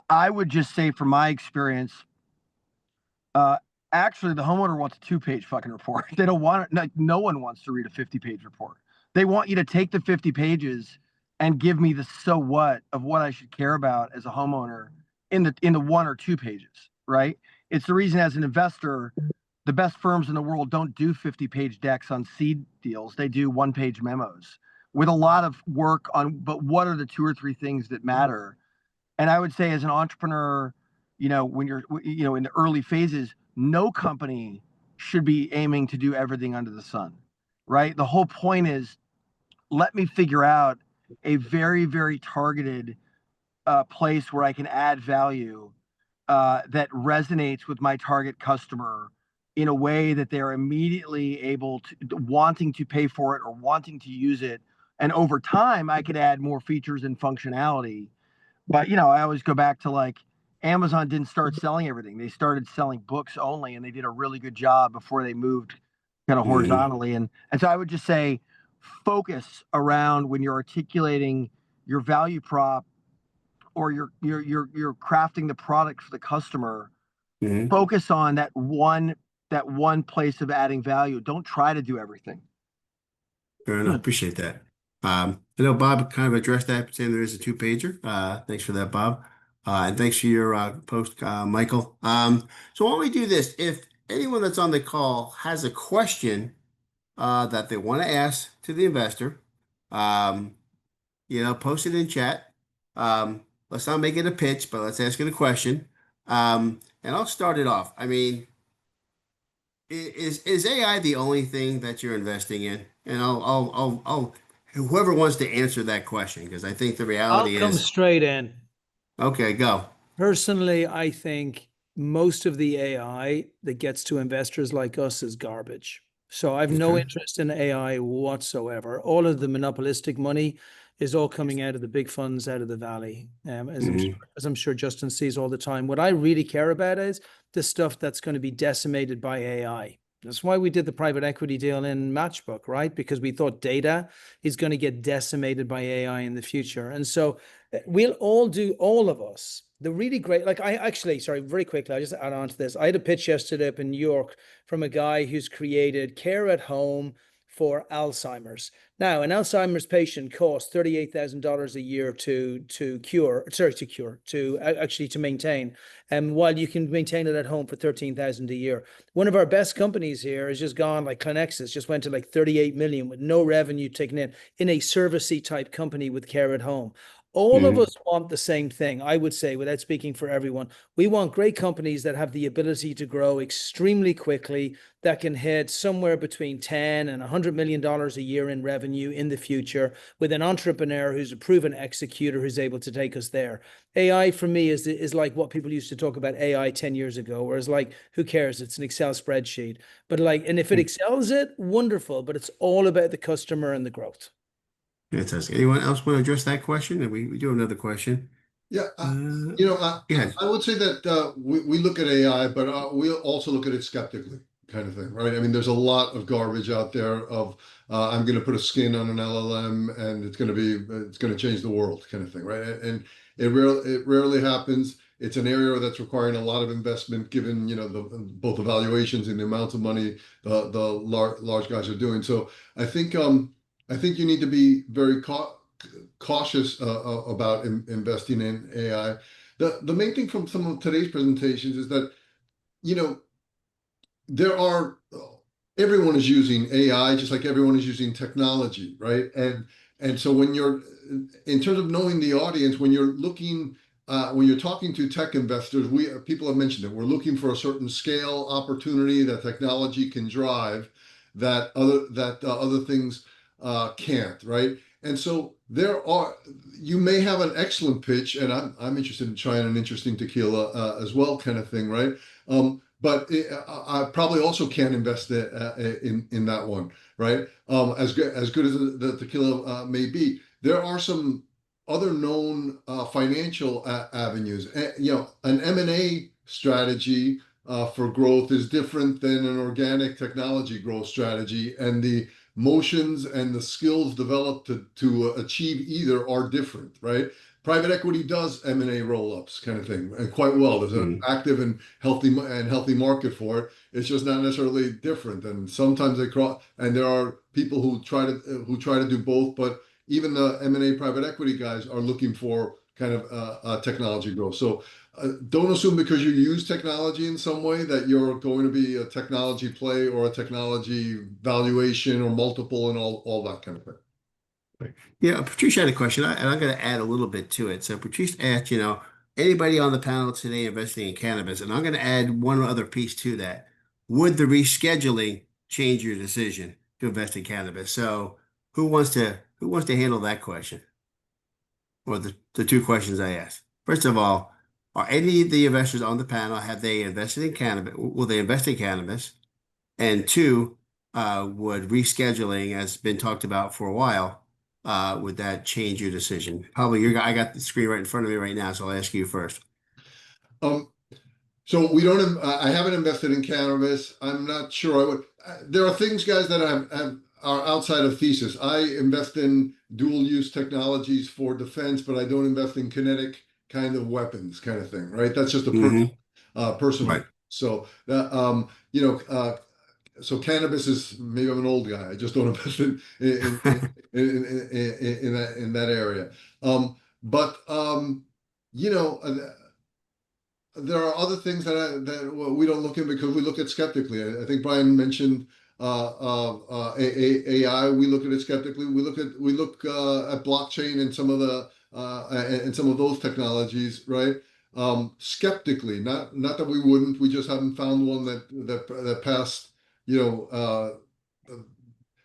I would just say from my experience, actually the homeowner wants a 2-page fucking report. They don't want it. No one wants to read a 50-page report. They want you to take the 50 pages and give me the so what of what I should care about as a homeowner in the 1 or 2 pages, right? It's the reason as an investor, the best firms in the world don't do 50-page decks on seed deals. They do 1-page memos with a lot of work on, but what are the 2 or 3 things that matter? And I would say as an entrepreneur, you know, when you're, you know, in the early phases, no company should be aiming to do everything under the sun, right? The whole point is, let me figure out a very, very targeted place where I can add value that resonates with my target customer in a way that they're immediately able to, wanting to pay for it or wanting to use it. And over time, I could add more features and functionality. But, you know, I always go back to like, Amazon didn't start selling everything. They started selling books only, and they did a really good job before they moved kind of horizontally. And so I would just say, focus around when you're articulating your value prop or you're crafting the product for the customer. Focus on that one place of adding value. Don't try to do everything. Fair enough. Appreciate that. I know Bob kind of addressed that, saying there is a 2-pager. Thanks for that, Bob. And thanks for your post, Michael. So why don't we do this? If anyone that's on the call has a question that they want to ask to the investor, you know, post it in chat. Let's not make it a pitch, but let's ask it a question. And I'll start it off. I mean, is AI the only thing that you're investing in? And I'll whoever wants to answer that question, because I think the reality I'll come is straight in. Okay, go. Personally, I think most of the AI that gets to investors like us is garbage. So I've no interest in AI whatsoever. All of the monopolistic money is all coming out of the big funds out of the valley, as I'm sure Justin sees all the time. What I really care about is the stuff that's going to be decimated by AI. That's why we did the private equity deal in Matchbook, right? Because we thought data is going to get decimated by AI in the future. And so we'll all do, all of us, the really great, like I actually, sorry, very quickly, I just add on to this. I had a pitch yesterday up in New York from a guy who's created care at home for Alzheimer's. Now, an Alzheimer's patient costs $38,000 a year to maintain, while you can maintain it at home for $13,000 a year. One of our best companies here has just gone, like Clinexus, just went to like 38 million with no revenue taken in a servicey type company with care at home. All of us want the same thing, I would say, without speaking for everyone. We want great companies that have the ability to grow extremely quickly, that can hit somewhere between 10 and $100 million a year in revenue in the future, with an entrepreneur who's a proven executor who's able to take us there. AI for me is like what people used to talk about AI 10 years ago, whereas like, who cares? It's an Excel spreadsheet. But like, and if it excels it, wonderful, but it's all about the customer and the growth. Fantastic. Anyone else want to address that question? And we do have another question. Yeah, you know, I would say that we look at AI, but we also look at it skeptically, kind of thing, right? I mean, there's a lot of garbage out there of I'm going to put a skin on an LLM and it's going to change the world, kind of thing, right? And it rarely happens. It's an area that's requiring a lot of investment, given both the valuations and the amounts of money the large guys are doing. So I think you need to be very cautious about investing in AI. The main thing from some of today's presentations is that, there are everyone is using AI, just like everyone is using technology, right? And so when you're in terms of knowing the audience, when you're looking when you're talking to tech investors, people have mentioned it. We're looking for a certain scale opportunity that technology can drive that other things can't, right? And so you may have an excellent pitch, and I'm interested in trying an interesting tequila as well, kind of thing, right? But I probably also can't invest in that one, right? As good as the tequila may be, there are some other known financial avenues. An M&A strategy for growth is different than an organic technology growth strategy, and the motions and the skills developed to achieve either are different, right? Private equity does M&A roll-ups kind of thing, and quite well. There's an active and healthy market for it. It's just not necessarily different, and sometimes they cross. And there are people who try to do both, but even the M&A private equity guys are looking for kind of technology growth. So don't assume because you use technology in some way that you're going to be a technology play or a technology valuation or multiple and all that kind of thing. Yeah, Patrice had a question, and I'm going to add a little bit to it. So Patrice asked, anybody on the panel today investing in cannabis? And I'm going to add one other piece to that. Would the rescheduling change your decision to invest in cannabis? So who wants to handle that question? Or the two questions I asked. First of all, are any of the investors on the panel, have they invested in cannabis? Will they invest in cannabis? And two, would rescheduling, as been talked about for a while, would that change your decision? Probably I got the screen right in front of me right now, so I'll ask you first. So I haven't invested in cannabis. I'm not sure I would. There are things, guys, that are outside of thesis. I invest in dual use technologies for defense, but I don't invest in kinetic kind of weapons kind of thing, right? That's just a personal. Right. So that, so cannabis is, maybe I'm an old guy. I just don't invest in that area. There are other things that we don't look in because we look at skeptically. I think Brian mentioned AI. We look at it skeptically. We look at blockchain and some of those technologies, right? Skeptically, not that we wouldn't. We just haven't found one that passed. That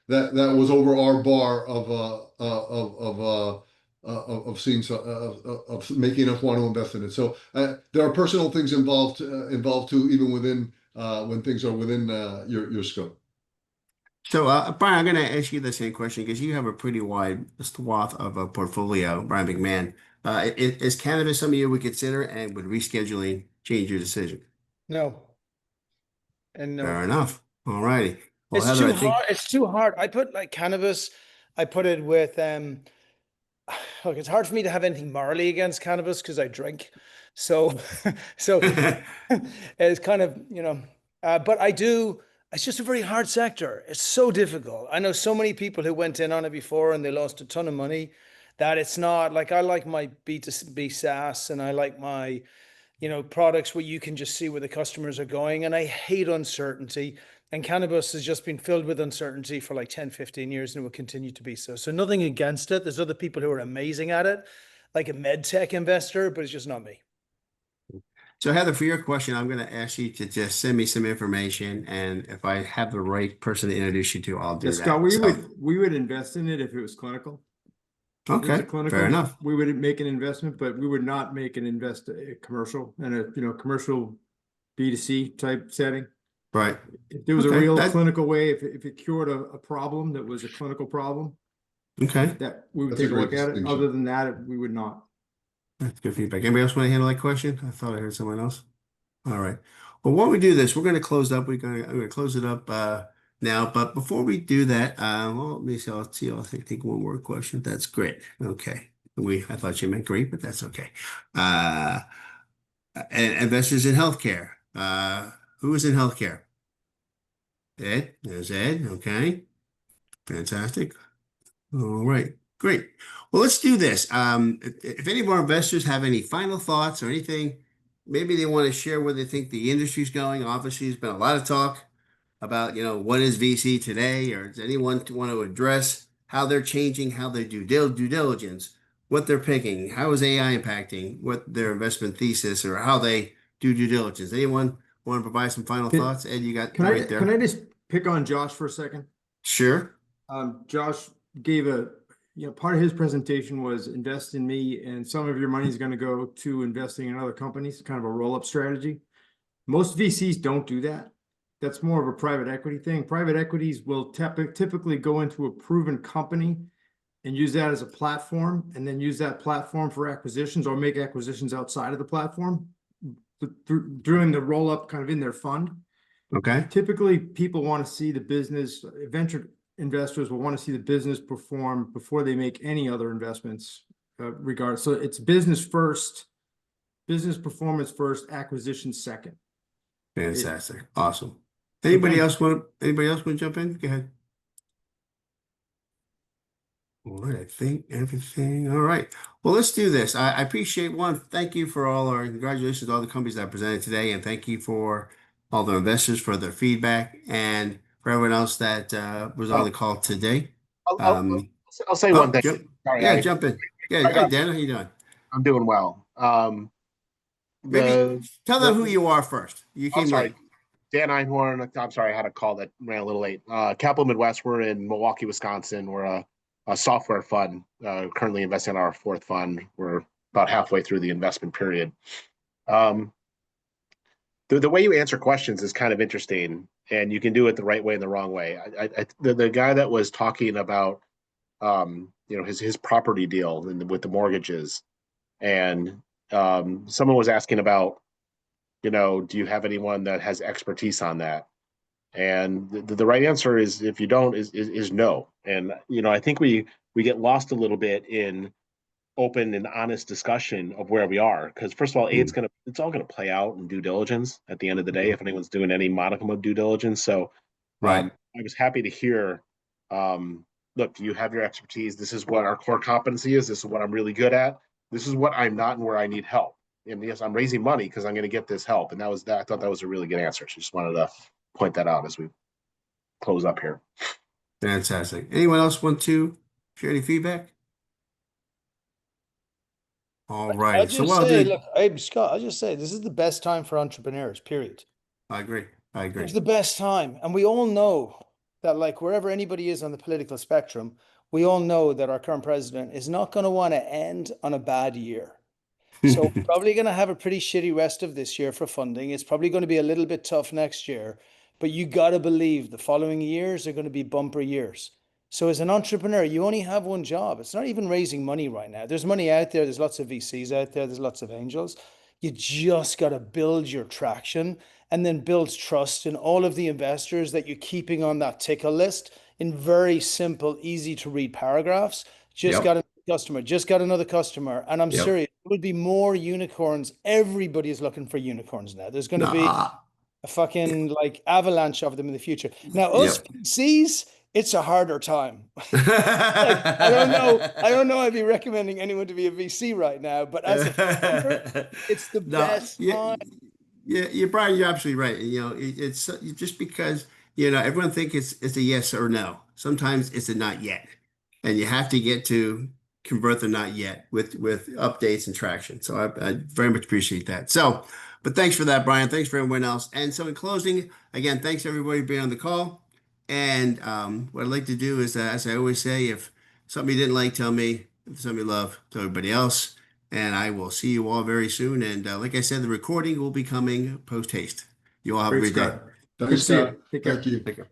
was over our bar of making us want to invest in it. So there are personal things involved too, even within when things are within your scope. So Brian, I'm going to ask you the same question because you have a pretty wide swath of a portfolio, Brian McMahon. Is cannabis something you would consider, and would rescheduling change your decision? No. And no. Fair enough. All righty. Well, It's Heather, too hard. It's too hard. I put like cannabis. I put it with look, it's hard for me to have anything morally against cannabis because I drink. So it's kind of, but I do. It's just a very hard sector. It's so difficult. I know so many people who went in on it before and they lost a ton of money. That it's not like, I like my B2B SaaS, and I like my, products where you can just see where the customers are going. And I hate uncertainty. And cannabis has just been filled with uncertainty for like 10, 15 years, and it will continue to be so. So nothing against it. There's other people who are amazing at it, like a med tech investor, but it's just not me. So Heather, for your question, I'm going to ask you to just send me some information, and if I have the right person to introduce you to, I'll do that. Scott, we would invest in it if it was clinical. Okay, fair enough. We would make an investment, but we would not make an commercial and a commercial B2C type setting. Right. If there was a real clinical way, if it cured a problem that was a clinical problem, that we would take a look at it. Other than that, we would not. That's good feedback. Anybody else want to handle that question? I thought I heard someone else. All right. Well, while we do this, we're going to close up. I'm going to close it up now. But before we do that, well, let me see. I'll take one more question. That's great. Okay. I thought you meant great, but that's okay. Investors in healthcare. Who is in healthcare? Ed? There's Ed. Okay. Fantastic. All right. Great. Well, let's do this. If any of our investors have any final thoughts or anything, maybe they want to share where they think the industry's going. Obviously, there's been a lot of talk about, what is VC today, or does anyone want to address how they're changing, how they do due diligence, what they're picking, how is AI impacting what their investment thesis, or how they do due diligence? Anyone want to provide some final thoughts? Ed, you got Can right there. Can I just pick on Josh for a second? Sure. Josh gave part of his presentation was invest in me, and some of your money is going to go to investing in other companies, kind of a roll-up strategy. Most VCs don't do that. That's more of a private equity thing. Private equities will typically go into a proven company and use that as a platform, and then use that platform for acquisitions or make acquisitions outside of the platform during the roll-up kind of in their fund. Okay. Typically, people want to see the business, venture investors will want to see the business perform before they make any other investments, regardless. So it's business first, business performance first, acquisition second. Fantastic. Awesome. Anybody else want to jump in? Go ahead. All right, I think everything. All right. Well, let's do this. I appreciate thank you for congratulations to all the companies that presented today, and thank you for all the investors for their feedback, and for everyone else that was on the call today. I'll say one thing. Sorry, jump in. Yeah, hi Dan, how you doing? I'm doing well. Maybe tell them who you are first. You came late. Dan Einhorn. I'm sorry, I had a call that ran a little late. Capital Midwest. We're in Milwaukee, Wisconsin. We're a software fund, currently investing in our fourth fund. We're about halfway through the investment period. The way you answer questions is kind of interesting, and you can do it the right way and the wrong way. The guy that was talking about his property deal with the mortgages, and someone was asking about, do you have anyone that has expertise on that? And the right answer is, if you don't, is no. And I think we get lost a little bit in open and honest discussion of where we are, because first of all, it's all gonna play out in due diligence at the end of the day, if anyone's doing any modicum of due diligence. So I was happy to hear, look, you have your expertise. This is what our core competency is. This is what I'm really good at. This is what I'm not and where I need help. And yes, I'm raising money because I'm going to get this help. And I thought that was a really good answer. So just wanted to point that out as we close up here. Fantastic. Anyone else want to share any feedback? All right. I'll just say, look, Scott, I'll just say this is the best time for entrepreneurs, period. I agree. It's the best time. And we all know that, like, wherever anybody is on the political spectrum, we all know that our current president is not going to want to end on a bad year. So we're probably going to have a pretty shitty rest of this year for funding. It's probably going to be a little bit tough next year, but you got to believe the following years are going to be bumper years. So as an entrepreneur, you only have one job. It's not even raising money right now. There's money out there. There's lots of VCs out there. There's lots of angels. You just got to build your traction and then build trust in all of the investors that you're keeping on that tickle list in very simple, easy to read paragraphs. Just got another customer, just got another customer. And I'm serious, there will be more unicorns. Everybody is looking for unicorns now. There's going to be a fucking like avalanche of them in the future. Now, us VCs, it's a harder time. I don't know. I'd be recommending anyone to be a VC right now, but as a founder, it's the best time. Yeah, Brian, you're absolutely right. It's just because everyone thinks it's a yes or no. Sometimes it's a not yet, and you have to get to convert the not yet with updates and traction. So I very much appreciate that. So, but thanks for that, Brian. Thanks for everyone else. And so in closing, again, thanks everybody for being on the call. And what I'd like to do is, as I always say, if something you didn't like, tell me. If something you love, tell everybody else. And I will see you all very soon. And like I said, the recording will be coming post haste. You all have a great day. Thanks, Scott. Take care. Thank you. Take care.